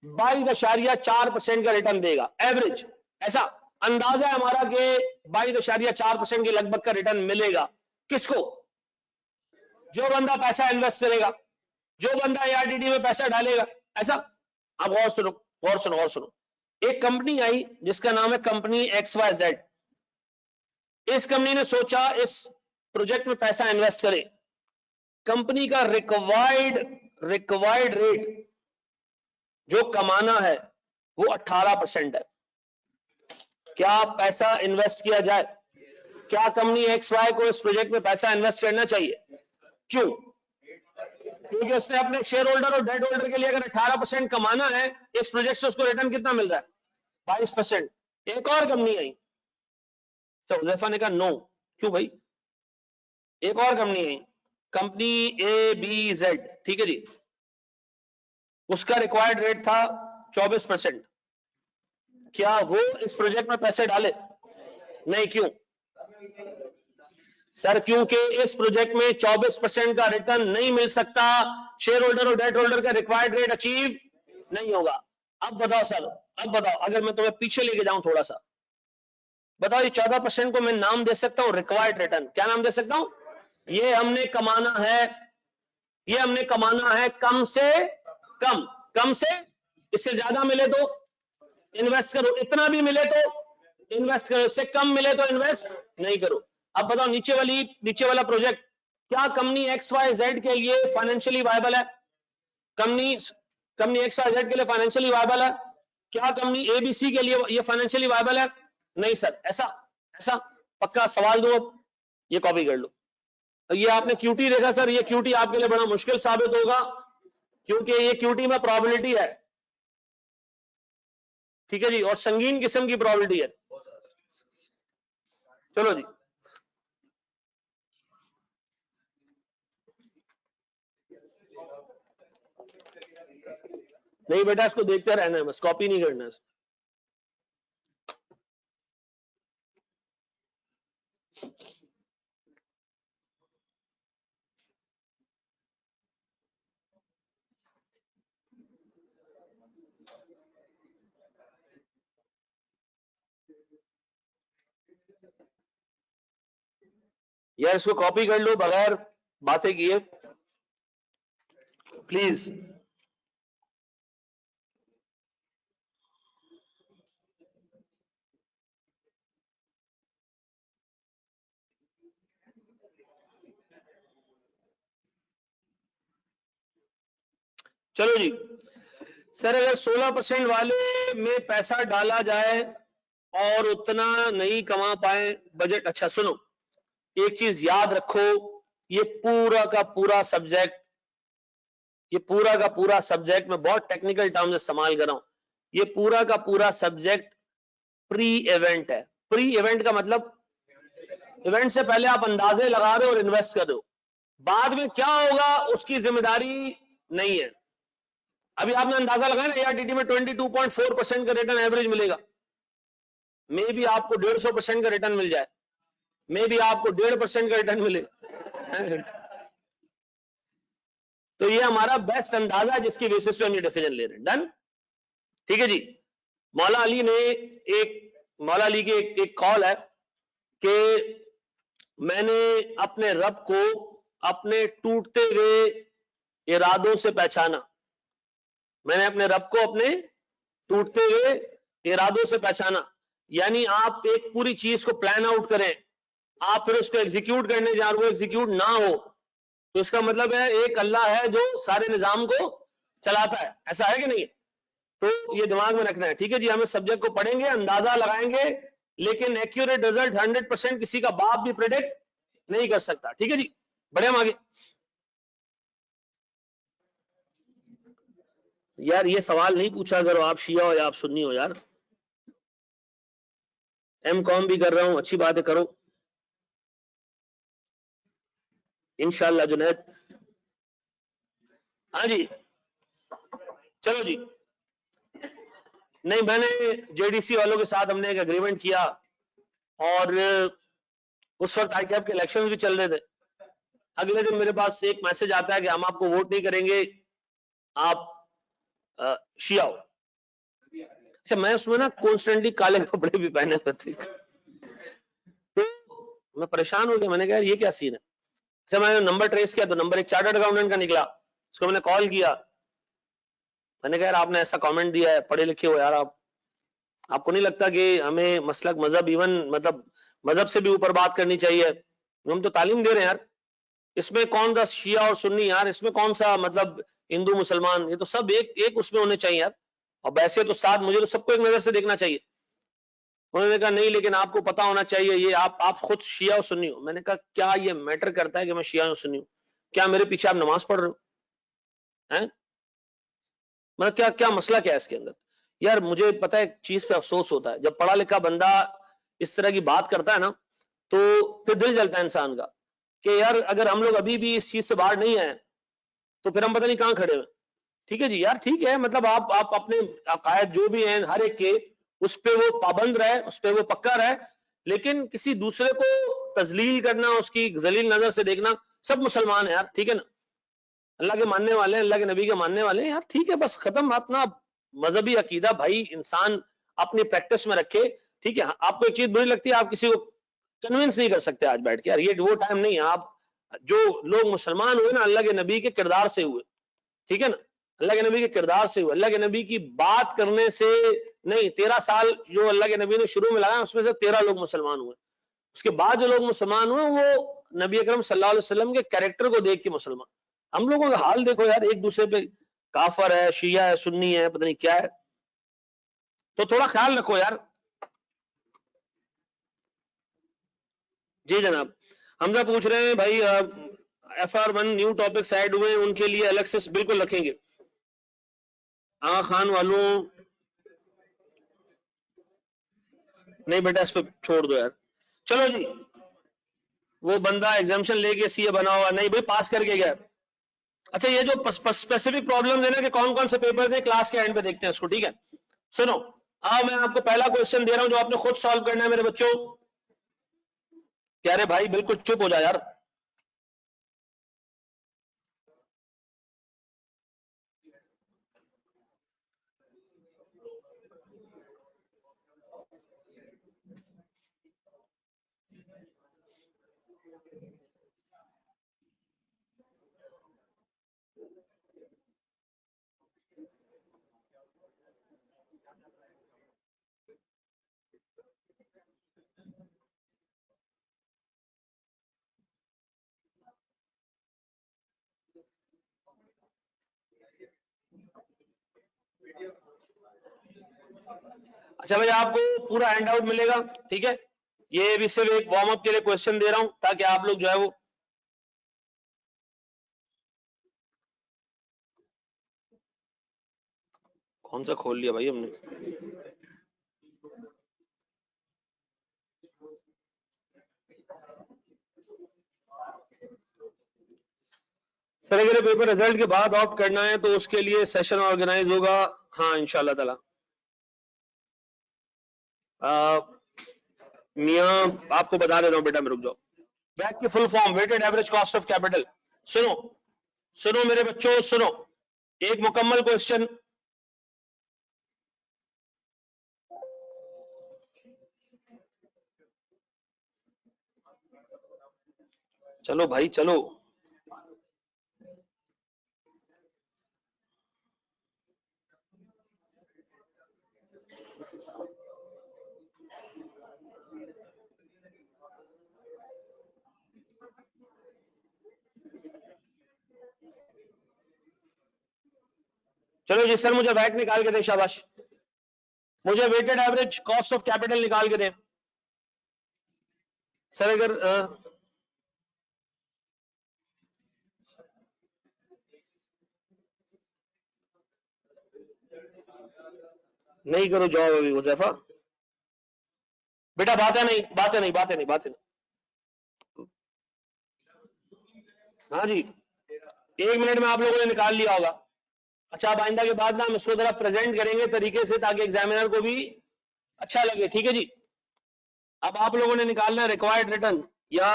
22.4% का रिटर्न देगा, एवरेज। ऐसा अंदाजा है हमारा कि 22.4% के लगभग का रिटर्न मिलेगा। किसको? जो बंदा पैसा इन्वेस्ट करेगा, जो बंदा एआरटीटी में पैसा डालेगा, ऐसा। अब गौर सुनो, गौर सुनो, गौर सुनो। एक कंपनी आई जिसका नाम है कंपनी XYZ। इस कंपनी ने सोचा इस प्रोजेक्ट में पैसा इन्वेस्ट करें। कंपनी का रिक्वायर्ड रेट जो कमाना है वो 18% है। क्या पैसा इन्वेस्ट किया जाए? क्या कंपनी XY को इस प्रोजेक्ट में पैसा इन्वेस्ट करना चाहिए? क्यों? क्योंकि उसने अपने शेयर होल्डर और डेट होल्डर के लिए अगर 18% कमाना है, इस प्रोजेक्ट से उसको रिटर्न कितना मिल रहा है? 22%। एक और कंपनी आई, तो हुजैफा ने कहा नो। क्यों भाई? एक और कंपनी आई, कंपनी ABZ, ठीक है जी, उसका रिक्वायर्ड रेट था 24%। क्या वो इस प्रोजेक्ट में पैसे डाले? नहीं। क्यों सर? क्योंकि इस प्रोजेक्ट में 24% का रिटर्न नहीं मिल सकता, शेयर होल्डर और डेट होल्डर का रिक्वायर्ड रेट अचीव नहीं होगा। अब बताओ सर, अब बताओ, अगर मैं तुम्हें पीछे लेके जाऊं थोड़ा सा, बताओ ये 14% को मैं नाम दे सकता हूं रिक्वायर्ड रिटर्न। क्या नाम दे सकता हूं? ये हमने कमाना है, ये हमने कमाना है कम से कम, कम से, इससे ज्यादा मिले तो इन्वेस्ट करो, इतना भी मिले तो इन्वेस्ट करो, इससे कम मिले तो इन्वेस्ट नहीं करो। अब बताओ नीचे वाला प्रोजेक्ट क्या कंपनी XYZ के लिए फाइनेंशियली वायबल है? कंपनी कंपनी XYZ के लिए फाइनेंशियली वायबल है? क्या कंपनी ABC के लिए ये फाइनेंशियली वायबल है? नहीं सर। ऐसा ऐसा पक्का सवाल दो, अब ये कॉपी कर लो। ये आपने QT देखा सर, ये QT आपके लिए बड़ा मुश्किल साबित होगा क्योंकि ये QT में प्रोबेबिलिटी है, ठीक है जी, और संगीन किस्म की प्रोबेबिलिटी है। चलो जी, नहीं बेटा, इसको देखते रहना है, बस कॉपी नहीं करना है। यार इसको कॉपी कर लो बगैर बातें किए प्लीज। चलो जी सर, अगर 16% वाले में पैसा डाला जाए और उतना नहीं कमा पाए बजट, अच्छा सुनो, एक चीज याद रखो, ये पूरा का पूरा सब्जेक्ट, ये पूरा का पूरा सब्जेक्ट मैं बहुत टेक्निकल टर्म्स इस्तेमाल कर रहा हूं, ये पूरा का पूरा सब्जेक्ट प्री इवेंट है। प्री इवेंट का मतलब इवेंट से पहले आप अंदाजे लगा रहे हो और इन्वेस्ट कर रहे हो, बाद में क्या होगा उसकी जिम्मेदारी नहीं है। अभी आपने अंदाजा लगाया ना एआरटीटी में 22.4% का रिटर्न एवरेज मिलेगा, मे भी आपको 150% का रिटर्न मिल जाए, मे भी आपको 1.5% का रिटर्न मिले तो ये हमारा बेस्ट अंदाजा है जिसकी बेसिस पे हम ये डिसीजन ले रहे हैं। डन, ठीक है जी। मौला अली ने एक, मौला अली की एक कॉल है कि मैंने अपने रब को अपने टूटते हुए इरादों से पहचाना, मैंने अपने रब को अपने टूटते हुए इरादों से पहचाना। यानी आप एक पूरी चीज को प्लान आउट करें, आप फिर उसको एग्जीक्यूट करने जा रहे हो, एग्जीक्यूट ना हो, तो इसका मतलब है एक अल्लाह है जो सारे निजाम को चलाता है, ऐसा है कि नहीं? तो ये दिमाग में रखना है, ठीक है जी। हम इस सब्जेक्ट को पढ़ेंगे, अंदाजा लगाएंगे, लेकिन एक्यूरेट रिजल्ट 100% किसी का बाप भी प्रेडिक्ट नहीं कर सकता, ठीक है जी। बढ़े हम आगे। यार ये सवाल नहीं पूछा करो आप शिया हो या आप सुन्नी हो यार, एम.कॉम भी कर रहा हूं, अच्छी बात है, करो इंशाल्लाह जुनैद। हाँ जी, चलो जी। नहीं, मैंने जेडीसी वालों के साथ हमने एक एग्रीमेंट किया और उस वक्त आईकैप के इलेक्शंस भी चल रहे थे। अगले दिन मेरे पास एक मैसेज आता है कि हम आपको वोट नहीं करेंगे, आप शिया हो। अच्छा, मैं उसमें ना कॉन्स्टेंटली काले कपड़े भी पहने हुए थे, तो मैं परेशान हो गया, मैंने कहा ये क्या सीन है। अच्छा, मैंने नंबर ट्रेस किया तो नंबर एक चार्टर्ड अकाउंटेंट का निकला, उसको मैंने कॉल किया, मैंने कहा यार आपने ऐसा कमेंट दिया है, पढ़े लिखे हो यार आप, आपको नहीं लगता कि हमें मसलक मजहब इवन मतलब मजहब से भी ऊपर बात करनी चाहिए, हम तो तालीम दे रहे हैं यार, इसमें कौन सा शिया और सुन्नी यार, इसमें कौन सा मतलब हिंदू मुसलमान, ये तो सब एक एक उसमें होने चाहिए यार, और वैसे तो साथ मुझे तो सबको एक नजर से देखना चाहिए। उन्होंने कहा नहीं लेकिन आपको पता होना चाहिए, ये आप खुद शिया और सुन्नी हो। मैंने कहा क्या ये मैटर करता है कि मैं शिया और सुन्नी हूँ? क्या मेरे पीछे आप नमाज पढ़ रहे हो हैं? मतलब क्या क्या मसला क्या है इसके अंदर? यार मुझे पता है एक चीज पे अफसोस होता है, जब पढ़ा लिखा बंदा इस तरह की बात करता है ना, तो फिर दिल जलता है इंसान का कि यार अगर हम लोग अभी भी इस चीज से बाहर नहीं आए तो फिर हम पता नहीं कहां खड़े हुए। ठीक है जी, यार ठीक है, मतलब आप अपने अकायद जो भी हैं हर एक के, उस पे वो पाबंद रहे, उस पे वो पक्का रहे, लेकिन किसी दूसरे को तजलील करना, उसकी जलील नजर से देखना, सब मुसलमान है यार, ठीक है ना, अल्लाह के मानने वाले हैं, अल्लाह के नबी के मानने वाले हैं यार, ठीक है, बस खत्म। अपना मजहबी अकीदा भाई इंसान अपनी प्रैक्टिस में रखे, ठीक है। आपको एक चीज बुरी लगती है, आप किसी को कन्विंस नहीं कर सकते आज बैठ के, यार ये वो टाइम नहीं है। आप जो लोग मुसलमान हुए ना अल्लाह के नबी के किरदार से हुए, ठीक है ना, अल्लाह के नबी के किरदार से हुए, अल्लाह के नबी की बात करने से नहीं। 13 साल जो अल्लाह के नबी ने शुरू में लगाया उसमें से 13 लोग मुसलमान हुए, उसके बाद जो लोग मुसलमान हुए वो नबी अकरम सल्लल्लाहु अलैहि वसल्लम के कैरेक्टर को देख के मुसलमान। हम लोगों का हाल देखो यार, एक दूसरे पे काफर है, शिया है, सुन्नी है, पता नहीं क्या है, तो थोड़ा ख्याल रखो यार। जी जनाब, हमजा पूछ रहे हैं भाई FR1 न्यू टॉपिक्स ऐड हुए उनके लिए अलग से बिल्कुल रखेंगे। आगा खान वालों, नहीं बेटा इस पे छोड़ दो यार। चलो जी, वो बंदा एग्जामिशन लेके सीए बना हुआ, नहीं भाई पास करके गया। अच्छा, ये जो स्पेसिफिक प्रॉब्लम है ना कि कौन कौन से पेपर थे, क्लास के एंड पे देखते हैं इसको, ठीक है। सुनो, मैं आपको पहला क्वेश्चन दे रहा हूं जो आपने खुद सॉल्व करना है मेरे बच्चों। कह रहे भाई बिल्कुल चुप हो जा यार। अच्छा भाई, आपको पूरा हैंड आउट मिलेगा, ठीक है। ये भी सिर्फ एक वार्म अप के लिए क्वेश्चन दे रहा हूं ताकि आप लोग जो है वो कौन सा खोल लिया भाई हमने। सर अगर पेपर रिजल्ट के बाद ऑप्ट करना है तो उसके लिए सेशन ऑर्गेनाइज होगा, हाँ इंशाल्लाह ताला। मियाँ आपको बता देता हूँ बेटा, मैं रुक जाओ। वैट की full form weighted average cost of capital. सुनो सुनो मेरे बच्चों, सुनो एक मुकम्मल क्वेश्चन। चलो भाई चलो, चलो जी सर, मुझे वैट निकाल के दे, शाबाश। मुझे weighted average cost of capital निकाल के दे सर। अगर नहीं करो जॉब अभी हुजैफा बेटा, बातें नहीं, बातें नहीं, बातें नहीं, बातें नहीं। हाँ जी, 1 मिनट में आप लोगों ने निकाल लिया होगा। अच्छा, अब आइंदा के बाद ना हम इसको जरा प्रेजेंट करेंगे तरीके से ताकि एग्जामिनर को भी अच्छा लगे, ठीक है जी। अब आप लोगों ने निकालना है रिक्वायर्ड रिटर्न या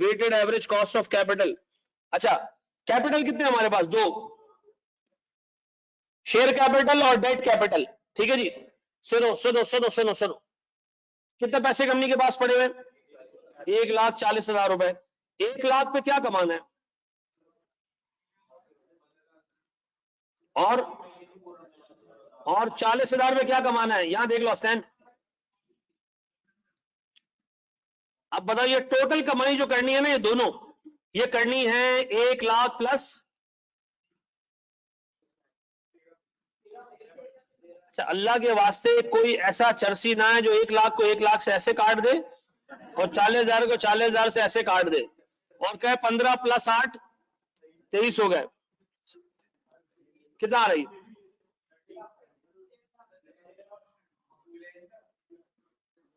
weighted average cost of capital. अच्छा, कैपिटल कितने हमारे पास? दो, शेयर कैपिटल और डेट कैपिटल, ठीक है जी। सुनो सुनो सुनो सुनो सुनो, कितने पैसे कंपनी के पास पड़े हुए? 1,40,000 रुपए। 1 लाख पे क्या कमाना है? और 40,000 पे क्या कमाना है? यहां देख लो स्टैंड। अब बताइए, टोटल कमाई जो करनी है ना, ये दोनों ये करनी है 1 लाख प्लस। अच्छा, अल्लाह के वास्ते कोई ऐसा चरसी ना है जो 1 लाख को 1 लाख से ऐसे काट दे और 40,000 को 40,000 से ऐसे काट दे और कहे 15 + 8 23 हो गए। कितना आ रही?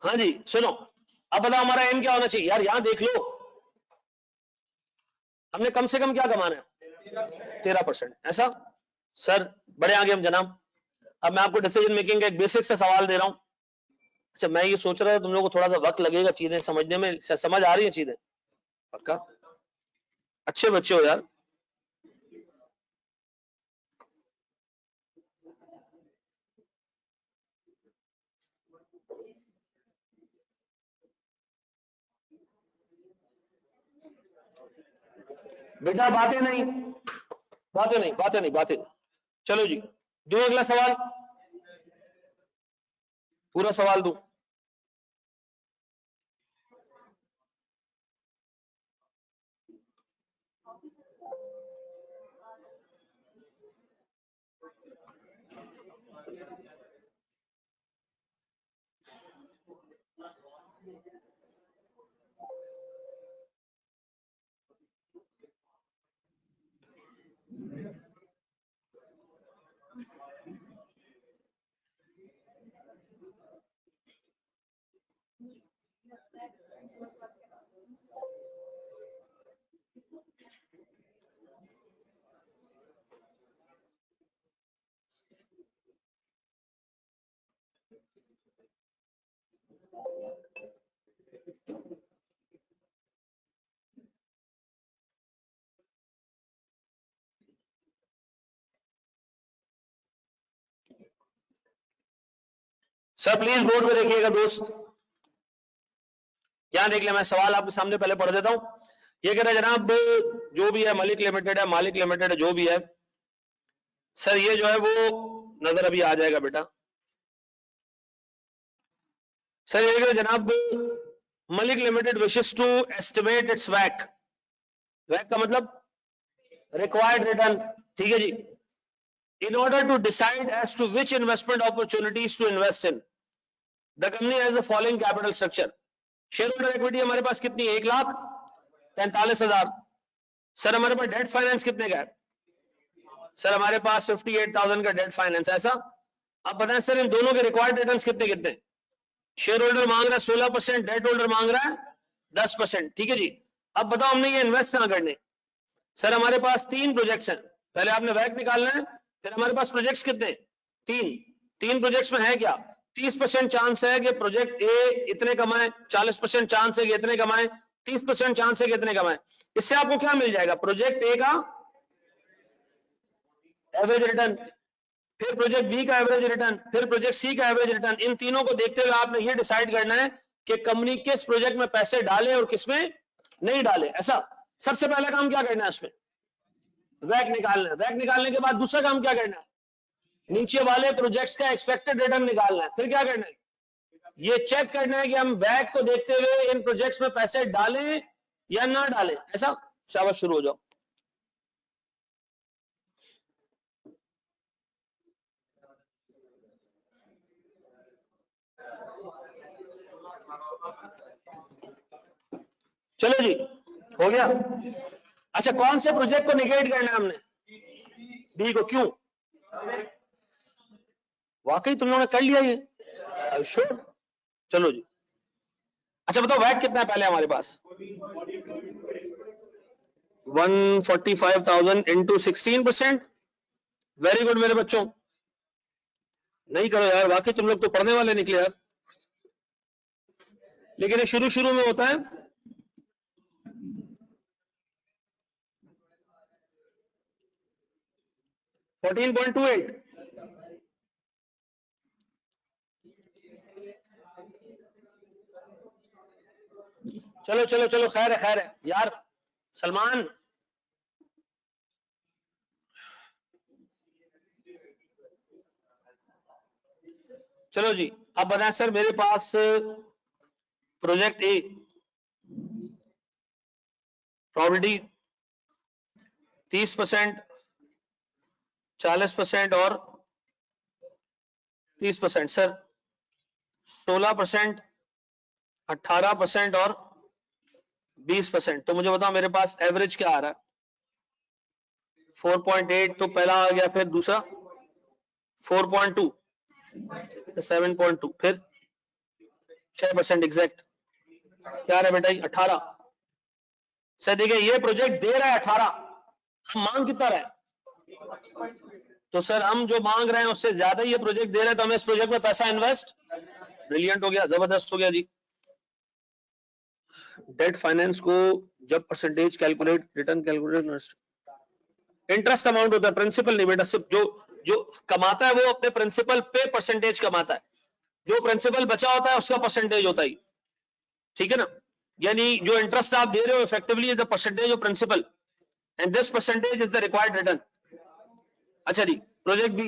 हाँ जी सुनो, अब बताओ हमारा एम क्या होना चाहिए यार, यहां देख लो। हमने कम से कम क्या कमाना है? 13%, ऐसा? सर बड़े आगे हम जनाब। अब मैं आपको डिसीजन मेकिंग का एक बेसिक सा सवाल दे रहा हूं। अच्छा, मैं ये सोच रहा था तुम लोगों को थोड़ा सा वक्त लगेगा चीजें समझने में, समझ आ रही है चीजें? पक्का? अच्छे बच्चे हो यार। बेटा बातें नहीं, बातें नहीं, बातें नहीं, बातें नहीं। चलो जी, दो अगला सवाल, पूरा सवाल दो। सर प्लीज बोर्ड पे देखिएगा दोस्त, यहां देख लिया मैं, सवाल आपके सामने पहले पढ़ देता हूं। ये कह रहा है जनाब जो भी है मलिक लिमिटेड है, मालिक लिमिटेड है, जो भी है सर, ये जो है वो नजर अभी आ जाएगा बेटा। सर ये कह रहा है जनाब Malik limited wishes to estimate its वैक। वैक का मतलब रिक्वायर्ड रिटर्न, ठीक है जी। In order to decide as to which investment opportunities to invest in, the company has the following capital structure. Share holder equity हमारे पास कितनी है? 1,43,000। सर हमारे पास डेट फाइनेंस कितने का है? सर हमारे पास 58,000 का डेट फाइनेंस। ऐसा अब बताएं सर इन दोनों के रिक्वायर्ड रिटर्न्स कितने कितने? शेयर होल्डर मांग रहा है 16%, डेट होल्डर मांग रहा है 10%, ठीक है जी। अब बताओ हमने ये इन्वेस्ट कहां करने? सर हमारे पास 3 प्रोजेक्ट्स हैं, पहले आपने वैक निकालना है, फिर हमारे पास प्रोजेक्ट्स कितने? 3 प्रोजेक्ट्स में है क्या? 30% चांस है कि प्रोजेक्ट ए इतने कमाए, 40% चांस है कि इतने कमाए, 30% चांस है कि इतने कमाए। इससे आपको क्या मिल जाएगा? प्रोजेक्ट ए का एवरेज रिटर्न, फिर प्रोजेक्ट बी का एवरेज रिटर्न, फिर प्रोजेक्ट सी का एवरेज रिटर्न। इन तीनों को देखते हुए आपने ये डिसाइड करना है कि कंपनी किस प्रोजेक्ट में पैसे डाले और किसमें नहीं डाले। ऐसा सबसे पहला काम क्या करना है? उसमें वैक निकालना है। वैक निकालने के बाद दूसरा काम क्या करना है? नीचे वाले प्रोजेक्ट्स का एक्सपेक्टेड रिटर्न निकालना है। फिर क्या करना है? ये चेक करना है कि हम वैक को देखते हुए इन प्रोजेक्ट्स में पैसे डालें या ना डालें। ऐसा शाबाश, शुरू हो जाओ। चलो जी, हो गया। अच्छा, कौन से प्रोजेक्ट को निगेट करना है हमने? डी को। क्यों? वाकई तुम लोगों ने कर लिया ये? श्योर? चलो जी। अच्छा बताओ वैट कितना है पहले हमारे पास? 145,000 इंटू 16%। वेरी गुड मेरे बच्चों, नहीं करो यार, वाकई तुम लोग तो पढ़ने वाले निकले यार। लेकिन शुरू शुरू में होता है। 14.28। चलो चलो चलो, खैर है यार। सलमान, चलो जी। अब बताएं सर, मेरे पास प्रोजेक्ट ए प्रॉपर्टी 30%, 40% और 30%। सर 16%, 18% और 20%। तो मुझे बताओ मेरे पास एवरेज क्या आ रहा है? 4.8 तो पहला आ गया, फिर दूसरा 4.2, 7.2, फिर 6% एग्जैक्ट। क्या आ रहा है बेटा? 18। सर देखिए ये प्रोजेक्ट दे रहा है 18, हम मांग कितना रहे? तो सर हम जो मांग रहे हैं उससे ज्यादा ये प्रोजेक्ट दे रहे हैं, तो हमें इस प्रोजेक्ट में पैसा इन्वेस्ट। ब्रिलियंट हो गया, जबरदस्त हो गया जी। डेट फाइनेंस को जब percentage calculate, return calculate, interest amount होता है, प्रिंसिपल नहीं बेटा। सिर्फ जो जो कमाता है वो अपने प्रिंसिपल पे परसेंटेज कमाता है, जो प्रिंसिपल बचा होता है उसका परसेंटेज होता है, ठीक है ना। यानी जो इंटरेस्ट आप दे रहे हो effectively is the percentage of principal and this percentage is the required return. अच्छा जी, प्रोजेक्ट बी।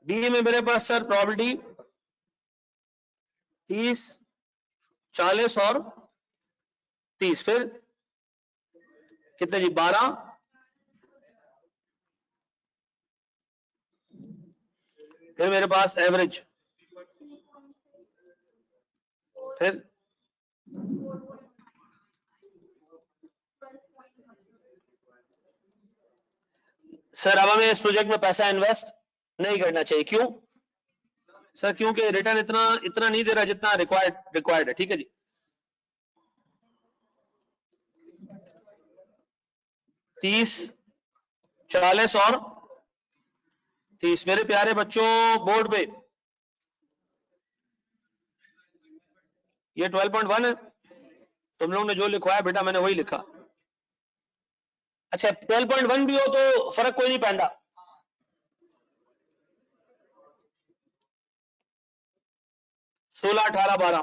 डी में मेरे पास सर प्रॉपर्टी 30, 40 और 30, फिर कितने जी? 12, फिर मेरे पास एवरेज, फिर सर अब हमें इस प्रोजेक्ट में पैसा इन्वेस्ट नहीं करना चाहिए। क्यों? सर क्योंकि रिटर्न इतना इतना नहीं दे रहा जितना रिक्वायर्ड है, ठीक है जी। तीस, 40 और 30। मेरे प्यारे बच्चों बोर्ड पे ये 12.1 है, तुम लोगों ने जो लिखवाया बेटा मैंने वही लिखा। अच्छा 12.1 भी हो तो फर्क कोई नहीं पैदा। 16, 18, 12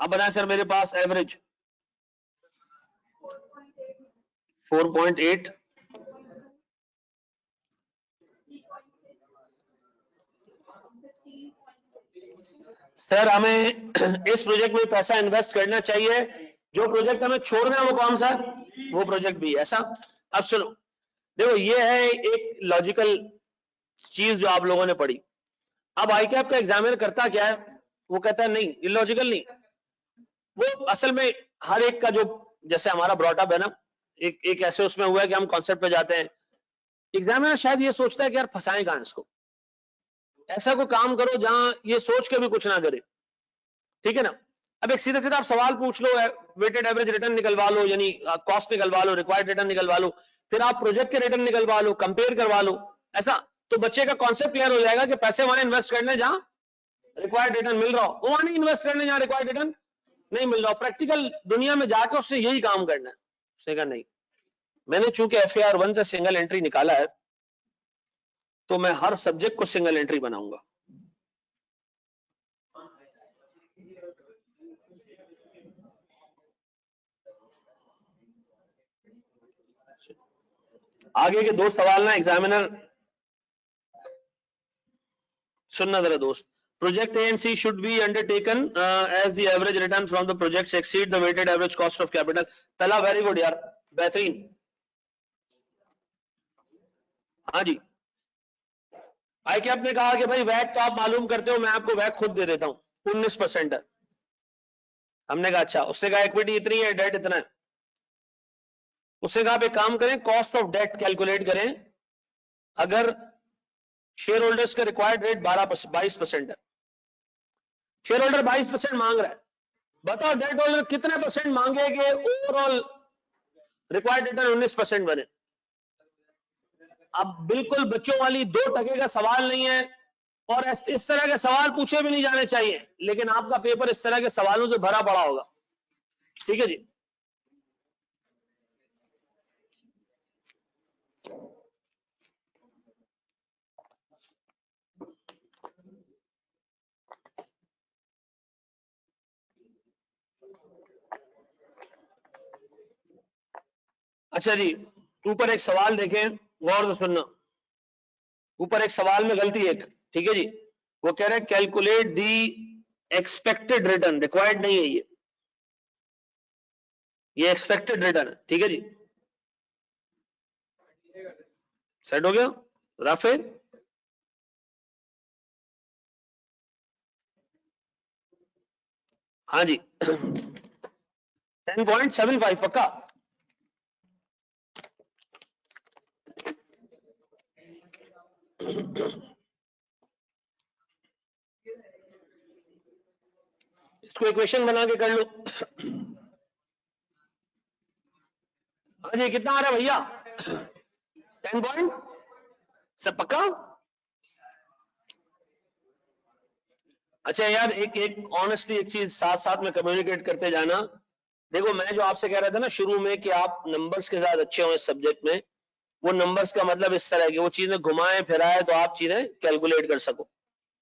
अब बनाए सर मेरे पास एवरेज 4.8, सर हमें इस प्रोजेक्ट में पैसा इन्वेस्ट करना चाहिए, जो प्रोजेक्ट हमें छोड़ना है वो कौन सा है, वो प्रोजेक्ट भी है ऐसा। अब सुनो, देखो ये है एक लॉजिकल चीज जो आप लोगों ने पढ़ी। अब आईकैप का एग्जामिनर करता क्या है, वो कहता है नहीं इलॉजिकल नहीं, वो असल में हर एक का जो जैसे हमारा ब्रॉटअप है ना, एक ऐसे उसमें हुआ है कि हम कॉन्सेप्ट पे जाते हैं, एग्जामिनर शायद ये सोचता है कि यार फंसाएं कहां इसको, ऐसा कोई काम करो जहां ये सोच के भी कुछ ना करे, ठीक है ना। अब एक सीधा सीधा आप सवाल पूछ लो, वेटेड एवरेज रिटर्न निकलवा लो, यानी कॉस्ट निकलवा लो, रिक्वायर्ड रिटर्न निकलवा लो, फिर आप प्रोजेक्ट के रिटर्न निकलवा लो, कंपेयर करवा लो, ऐसा तो बच्चे का कॉन्सेप्ट क्लियर हो जाएगा कि पैसे वहां इन्वेस्ट करने जहां रिक्वायर्ड रिटर्न मिल रहा हो, वो वहां नहीं इन्वेस्ट करने जहां रिक्वायर्ड रिटर्न नहीं मिल रहा हो। प्रैक्टिकल दुनिया में जाकर उससे यही काम करना है। उसने कहा नहीं, मैंने चूंकि FAR 1 से सिंगल एंट्री निकाला है तो मैं हर सब्जेक्ट को सिंगल एंट्री बनाऊंगा। आगे के दो सवाल ना एग्जामिनर, सुनना जरा दोस्त, project A and C should be undertaken as the average return from the projects exceed the weighted average cost of capital। तला वेरी गुड यार, बेहतरीन। हाँ जी, आई कैप ने कहा कि भाई वैट तो आप मालूम करते हो, मैं आपको वैट खुद दे देता हूं 19% है। हमने कहा अच्छा, उसने कहा इक्विटी इतनी है, डेट इतना है। उसने कहा आप एक काम करें, कॉस्ट ऑफ डेट कैलकुलेट करें, अगर शेयर होल्डर्स का रिक्वायर्ड रेट 22% है, शेयर होल्डर 22% मांग रहा है, बताओ डेट होल्डर कितने परसेंट मांगे कि ओवरऑल रिक्वायर्ड रिटर्न 19% बने। अब बिल्कुल बच्चों वाली 2% का सवाल नहीं है, और इस तरह के सवाल पूछे भी नहीं जाने चाहिए, लेकिन आपका पेपर इस तरह के सवालों से भरा पड़ा होगा, ठीक है जी। अच्छा जी, ऊपर एक सवाल देखें, गौर से सुनना, ऊपर एक सवाल में गलती एक, ठीक है जी, वो कह रहे हैं calculate the expected return, required नहीं है ये एक्सपेक्टेड रिटर्न है, ठीक है जी। सेट हो गया राफे? हाँ जी 10.75 पक्का। इसको इक्वेशन बना के कर लो। हाँ जी कितना आ रहा है भैया? 10 पॉइंट सब पक्का? अच्छा यार, एक ऑनेस्टली एक चीज साथ साथ में कम्युनिकेट करते जाना। देखो मैं जो आपसे कह रहा था ना शुरू में कि आप नंबर्स के साथ अच्छे हो इस सब्जेक्ट में, वो नंबर्स का मतलब इस तरह की वो चीजें घुमाए फिराए तो आप चीजें कैलकुलेट कर सको,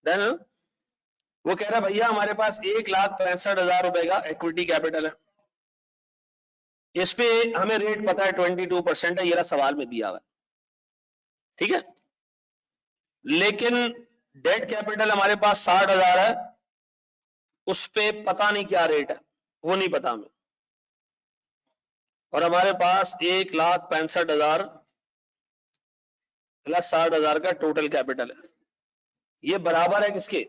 है ना। वो कह रहा भैया हमारे पास 1,65,000 रुपए का इक्विटी कैपिटल है, इस पे हमें रेट पता है 22% है, ये रहा सवाल में दिया हुआ है, ठीक है। लेकिन डेट कैपिटल हमारे पास 60,000 है, उस पे पता नहीं क्या रेट है, वो नहीं पता हमें, और हमारे पास 1,65,000 प्लस 60,000 का टोटल कैपिटल है, ये बराबर है किसके?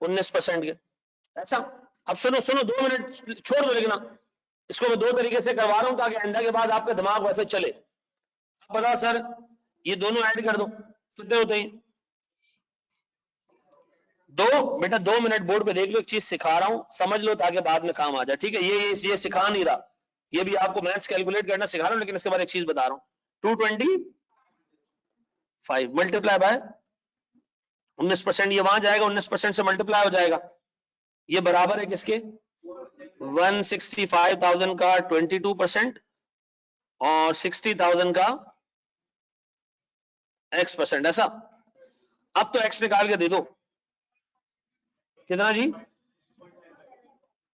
19% के, ऐसा। अब सुनो सुनो 2 मिनट छोड़ दो लिखना, इसको मैं 2 तरीके से करवा रहा हूं ताकि आइंदा के बाद आपका दिमाग वैसे चले। अब बताओ सर, ये दोनों ऐड कर दो, कितने होते हैं? 2 बेटा 2 मिनट बोर्ड पे देख लो, एक चीज सिखा रहा हूं समझ लो ताकि बाद में काम आ जाए, ठीक है। ये सिखा नहीं रहा, ये भी आपको मैथ्स कैलकुलेट करना सिखा रहा हूं, लेकिन इसके बाद एक चीज बता रहा हूं। 225 मल्टीप्लाई बाय 19%, ये वहां जाएगा 19% से मल्टीप्लाई हो जाएगा, ये बराबर है किसके? 165,000 का 22% और 60,000 का x%, ऐसा। अब तो x निकाल के दे दो, कितना जी?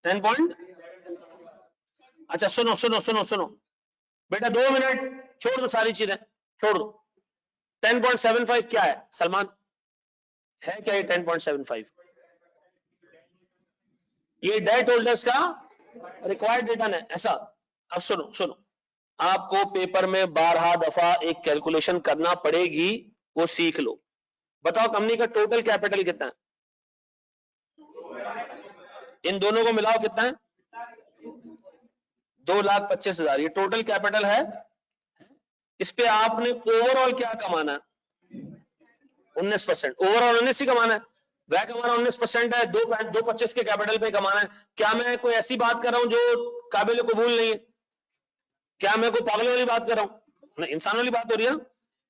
10 पॉइंट, अच्छा सुनो सुनो सुनो सुनो बेटा, 2 मिनट, छोड़ दो सारी चीजें, छोड़ दो। 10.75 क्या है सलमान, है क्या ये 10.75? ये डेट होल्डर्स का रिक्वायर्ड रिटर्न है, ऐसा। अब सुनो सुनो, आपको पेपर में 12 दफा एक कैलकुलेशन करना पड़ेगी, वो सीख लो। बताओ कंपनी का टोटल कैपिटल कितना है, इन दोनों को मिलाओ कितना है, 2,25,000, ये टोटल कैपिटल है। इस पे आपने ओवरऑल क्या कमाना है, 19%, ओवरऑल 19 ही कमाना है। वैक हमारा 19% है, 2.25 के कैपिटल पे कमाना है। क्या मैं कोई ऐसी बात कर रहा हूं जो काबिल कबूल नहीं है? क्या मैं कोई पागल वाली बात कर रहा हूं? नहीं, इंसान वाली बात हो रही है ना।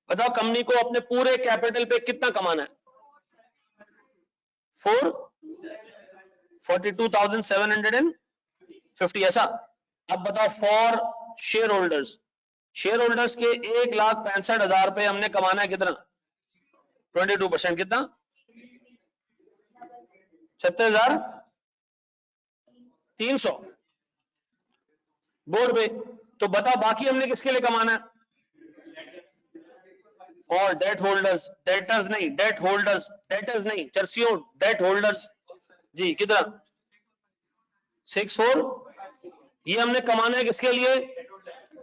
बताओ कंपनी को अपने पूरे कैपिटल पे कितना कमाना है, 42,750, ऐसा। अब बताओ for share holders, share holders के 1,65,000 रुपए हमने कमाना है, कितना, 22%, कितना, 36,300 बोर्ड पे। तो बताओ बाकी हमने किसके लिए कमाना है, और डेट होल्डर्स, डेटर्स नहीं, डेट होल्डर्स, डेटर्स नहीं, चर्सियों, डेट होल्डर्स जी, कितना, 64। ये हमने कमाना है किसके लिए,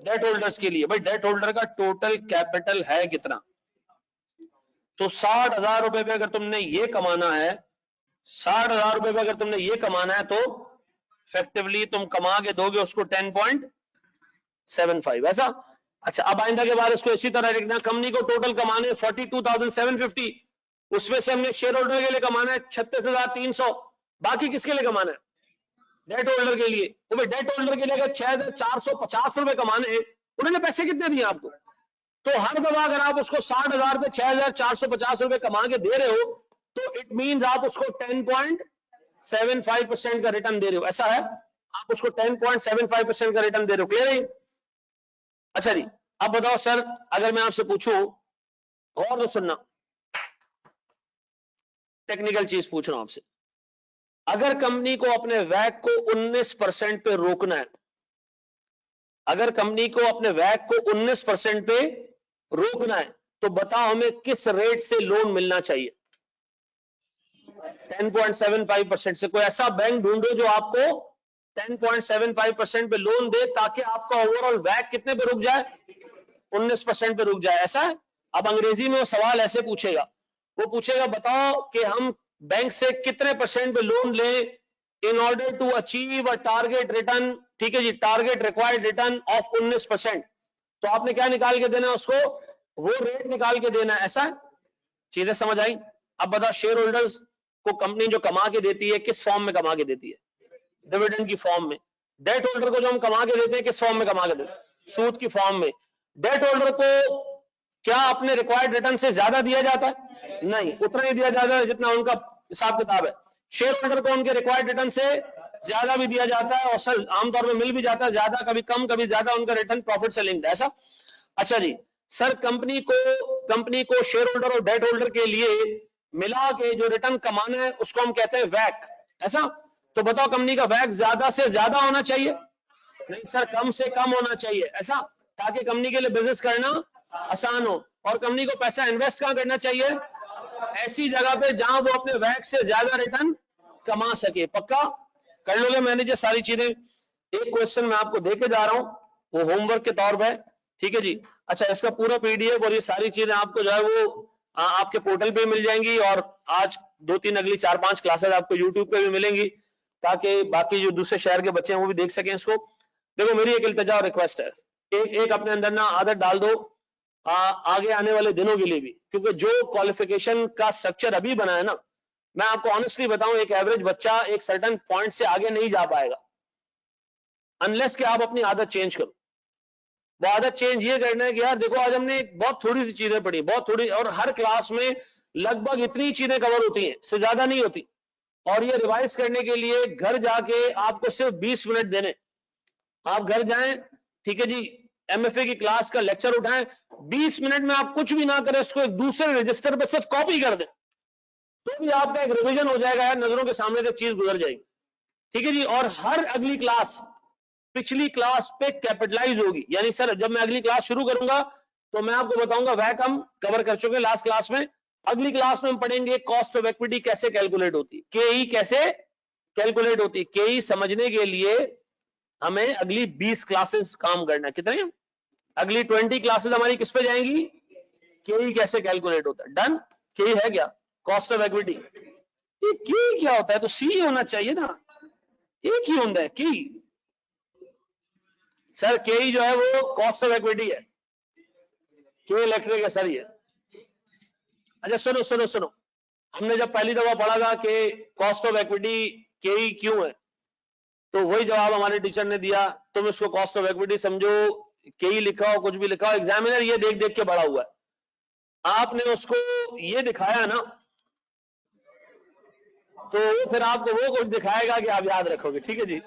डेट होल्डर्स के लिए। भाई डेट होल्डर का टोटल कैपिटल है कितना, तो 60,000 रुपए पे अगर तुमने ये कमाना है, 60,000 रुपए पे अगर तुमने ये कमाना है, तो इफेक्टिवली तुम कमा के दोगे उसको 10.75, ऐसा। अच्छा अब आइंदा के बाद इसको इसी तरह लिखना, कंपनी को टोटल कमाने 42,750, उसमें से हमने शेयर होल्डर के लिए कमाना है 36,300, बाकी किसके लिए कमाना है, डेट होल्डर के लिए। तो भाई डेट होल्डर के लिए अगर 6,450 रुपए कमाने हैं, उन्होंने पैसे कितने दिए आपको, तो हर दफा अगर आप उसको 60,000 पे 6,450 रुपए कमा के दे रहे हो, तो इट मींस आप उसको 10.75% का रिटर्न दे रहे हो, ऐसा है। आप उसको 10.75% का रिटर्न दे रहे हो, क्लियर है? अच्छा जी, अब बताओ सर, अगर मैं आपसे पूछूं, और तो सुनना, टेक्निकल चीज पूछ रहा हूं आपसे, अगर कंपनी को अपने वैक को 19% पे रोकना है, अगर कंपनी को अपने वैक को 19% पे रोकना है, तो बताओ हमें किस रेट से लोन मिलना चाहिए, 10.75% से। कोई ऐसा बैंक ढूंढो जो आपको 10.75% पे लोन दे, ताकि आपका ओवरऑल वैक कितने पे रुक जाए, 19% पे रुक जाए, ऐसा है। अब अंग्रेजी में वो सवाल ऐसे पूछेगा, वो पूछेगा बताओ कि हम बैंक से कितने परसेंट पे लोन लें in order to achieve a target return, ठीक है जी, टारगेट रिक्वायर्ड रिटर्न ऑफ 19%। तो आपने क्या निकाल के देना उसको, वो रेट निकाल के देना, ऐसा। चीजें समझ आई? अब बताओ शेयर होल्डर्स को कंपनी जो कमा के देती है, किस फॉर्म में कमा के देती है, डिविडेंड की फॉर्म में। डेट होल्डर को जो हम कमा के देते हैं, किस फॉर्म में कमा के देते हैं, सूद की फॉर्म में। डेट होल्डर को क्या अपने रिक्वायर्ड रिटर्न से ज्यादा दिया जाता है, नहीं, उतना ही दिया जाता है जितना उनका हिसाब किताब है। शेयर होल्डर को उनके रिक्वायर्ड रिटर्न से ज्यादा भी दिया जाता है, और सर आमतौर पर मिल भी जाता है, ज्यादा कभी कम कभी ज्यादा, उनका रिटर्न प्रॉफिट से लिंक्ड है, ऐसा। अच्छा जी, सर कंपनी को शेयर होल्डर और डेट होल्डर के लिए मिला के जो रिटर्न कमाना है, उसको हम कहते हैं वैक, ऐसा। तो बताओ कंपनी का वैक ज्यादा से ज्यादा होना चाहिए, नहीं सर कम से कम होना चाहिए, ऐसा, ताकि कंपनी के लिए बिजनेस करना आसान हो। और कंपनी को पैसा इन्वेस्ट कहां करना चाहिए, ऐसी जगह पे जहां वो अपने वैक से ज्यादा रिटर्न कमा सके। पक्का कर लोगे मैनेज ये सारी चीजें? एक क्वेश्चन मैं आपको देके जा रहा हूं, वो होमवर्क के तौर पे, ठीक है जी। अच्छा इसका पूरा पीडीएफ और ये सारी चीजें आपको जो है वो आपके पोर्टल पे मिल जाएंगी, और आज 2-3 अगली 4-5 क्लासेस आपको यूट्यूब पे भी मिलेंगी, ताकि बाकी जो दूसरे शहर के बच्चे हैं वो भी देख सकें इसको। देखो मेरी एक इल्तिजा और रिक्वेस्ट है, एक अपने अंदर ना आदत डाल दो आगे आने वाले दिनों के लिए भी, क्योंकि जो क्वालिफिकेशन का स्ट्रक्चर अभी बना है ना, मैं आपको ऑनेस्टली बताऊं, एक एवरेज बच्चा एक सर्टेन पॉइंट से आगे नहीं जा पाएगा अनलेस कि आप अपनी आदत चेंज करो। वो आदत चेंज ये करना है कि यार देखो आज हमने बहुत थोड़ी सी चीजें पढ़ी, बहुत थोड़ी, और हर क्लास में लगभग इतनी चीजें कवर होती हैं, इससे ज्यादा नहीं होती। और ये रिवाइज करने के लिए घर जाके आपको सिर्फ 20 मिनट देने, आप घर जाएं, ठीक है जी, एमएफए की क्लास का लेक्चर उठाएं, 20 मिनट में आप कुछ भी ना करें, इसको एक दूसरे रजिस्टर पे सिर्फ कॉपी कर दें, तो भी आपका एक रिवीजन हो जाएगा यार, नजरों के सामने से चीज गुजर जाएगी, ठीक है जी। और हर अगली क्लास पिछली क्लास पे कैपिटलाइज होगी, यानी सर जब मैं अगली क्लास शुरू करूंगा तो मैं आपको बताऊंगा वैक हम कवर कर चुके लास्ट क्लास में। अगली क्लास में हम पढ़ेंगे कॉस्ट ऑफ इक्विटी कैसे कैलकुलेट होती है, केई कैसे कैलकुलेट होती है। केई समझने के लिए हमें अगली 20 क्लासेस काम करना है। कितने? अगली 20 क्लासेस हमारी किस पे जाएंगी? केई कैसे कैलकुलेट होता है। डन? केई है क्या? Cost of equity. ये केई क्या होता है? तो सी होना चाहिए ना, एक ही होता है केई। सर केई जो है वो कॉस्ट ऑफ इक्विटी है, के इलेक्ट्रिक है सर ये। अच्छा सुनो सुनो सुनो, हमने जब पहली दफा पढ़ा था कि कॉस्ट ऑफ इक्विटी केई क्यों है, तो वही जवाब हमारे टीचर ने दिया, तुम इसको कॉस्ट ऑफ इक्विटी समझो, केई लिखा हो कुछ भी लिखा हो, एग्जामिनर ये देख देख के बड़ा हुआ है। आपने उसको ये दिखाया ना, तो फिर आपको वो कुछ दिखाएगा कि आप याद रखोगे। ठीक है जी।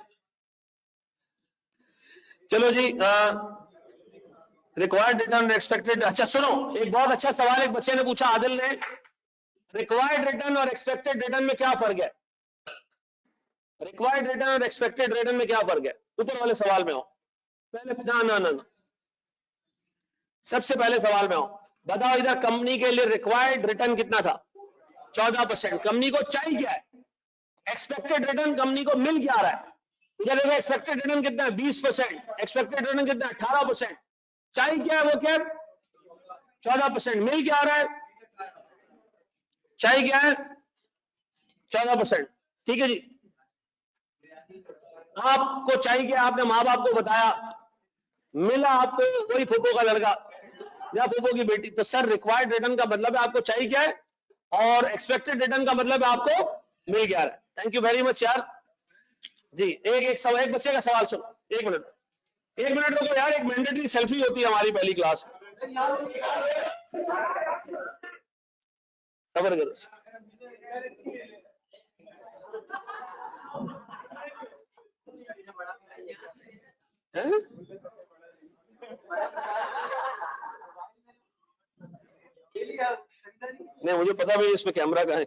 चलो जी, रिक्वायर्ड रिटर्न एक्सपेक्टेड। अच्छा सुनो, एक बहुत अच्छा सवाल एक बच्चे ने पूछा, आदिल ने, रिक्वायर्ड रिटर्न और एक्सपेक्टेड रिटर्न में क्या फर्क है? रिक्वायर्ड रिटर्न और एक्सपेक्टेड रिटर्न में क्या फर्क है? ऊपर वाले सवाल में हो पहले। ना ना ना, सबसे पहले सवाल में हो, बताओ इधर कंपनी के लिए रिक्वायर्ड रिटर्न कितना था? 14%। कंपनी को चाहिए क्या है? एक्सपेक्टेड रिटर्न कंपनी को मिल क्या रहा है? इधर देखो एक्सपेक्टेड रिटर्न कितना है? 20%। एक्सपेक्टेड रिटर्न कितना है? 18%। चाहिए क्या है? वो क्या? 14%। मिल क्या रहा है? चाहिए क्या है? 14%। ठीक है जी। आपको चाहिए क्या? आपने माँ बाप को बताया, मिला आपको वही फूफो का लड़का या फूफो की बेटी। तो सर रिक्वायर्ड रिटर्न का मतलब है आपको चाहिए क्या है, और एक्सपेक्टेड रिटर्न का मतलब है आपको मिल क्या रहा है। थैंक यू वेरी मच यार जी। एक सवाल, एक बच्चे का सवाल सुनो, एक मिनट रुको यार, एक मैंडेटरी सेल्फी होती है हमारी पहली क्लास। सबर करो। हैं? नहीं मुझे पता भाई इसमें कैमरा कहाँ है।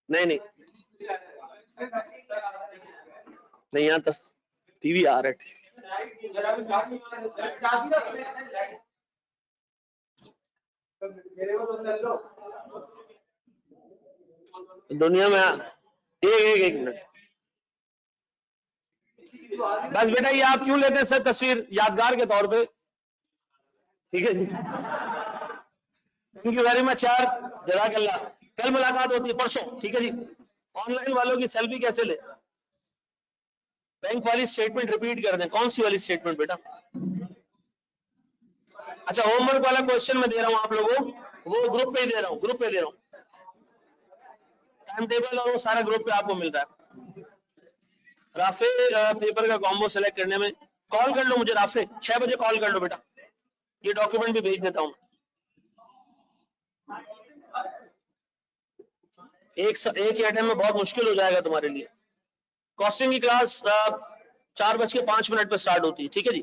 नहीं नहीं नहीं, यहाँ तक टीवी आ रहा है। दुनिया में एक मिनट बस बेटा, ये आप क्यों लेते हैं सर तस्वीर यादगार के तौर पे? ठीक है जी। थैंक यू वेरी मच यार, जज़ाकल्लाह। कल मुलाकात होती है, परसों। ठीक है जी। ऑनलाइन वालों की सेल्फी कैसे ले? बैंक वाली स्टेटमेंट रिपीट कर दें। कौन सी वाली स्टेटमेंट बेटा? अच्छा होमवर्क वाला क्वेश्चन मैं दे रहा हूं आप लोगों को, वो ग्रुप पे ही दे रहा हूं, ग्रुप पे दे रहा हूं। टाइम टेबल और वो सारा ग्रुप पे आपको मिल रहा है। राफे पेपर का कॉम्बो सेलेक्ट करने में कॉल कर लो मुझे, राफे 6 बजे कॉल कर लो बेटा, ये डॉक्यूमेंट भी भेज देता हूं। एक ही अटेम्प्ट में बहुत मुश्किल हो जाएगा तुम्हारे लिए। कॉस्टिंग की क्लास 4:05 पे स्टार्ट होती है। ठीक है जी।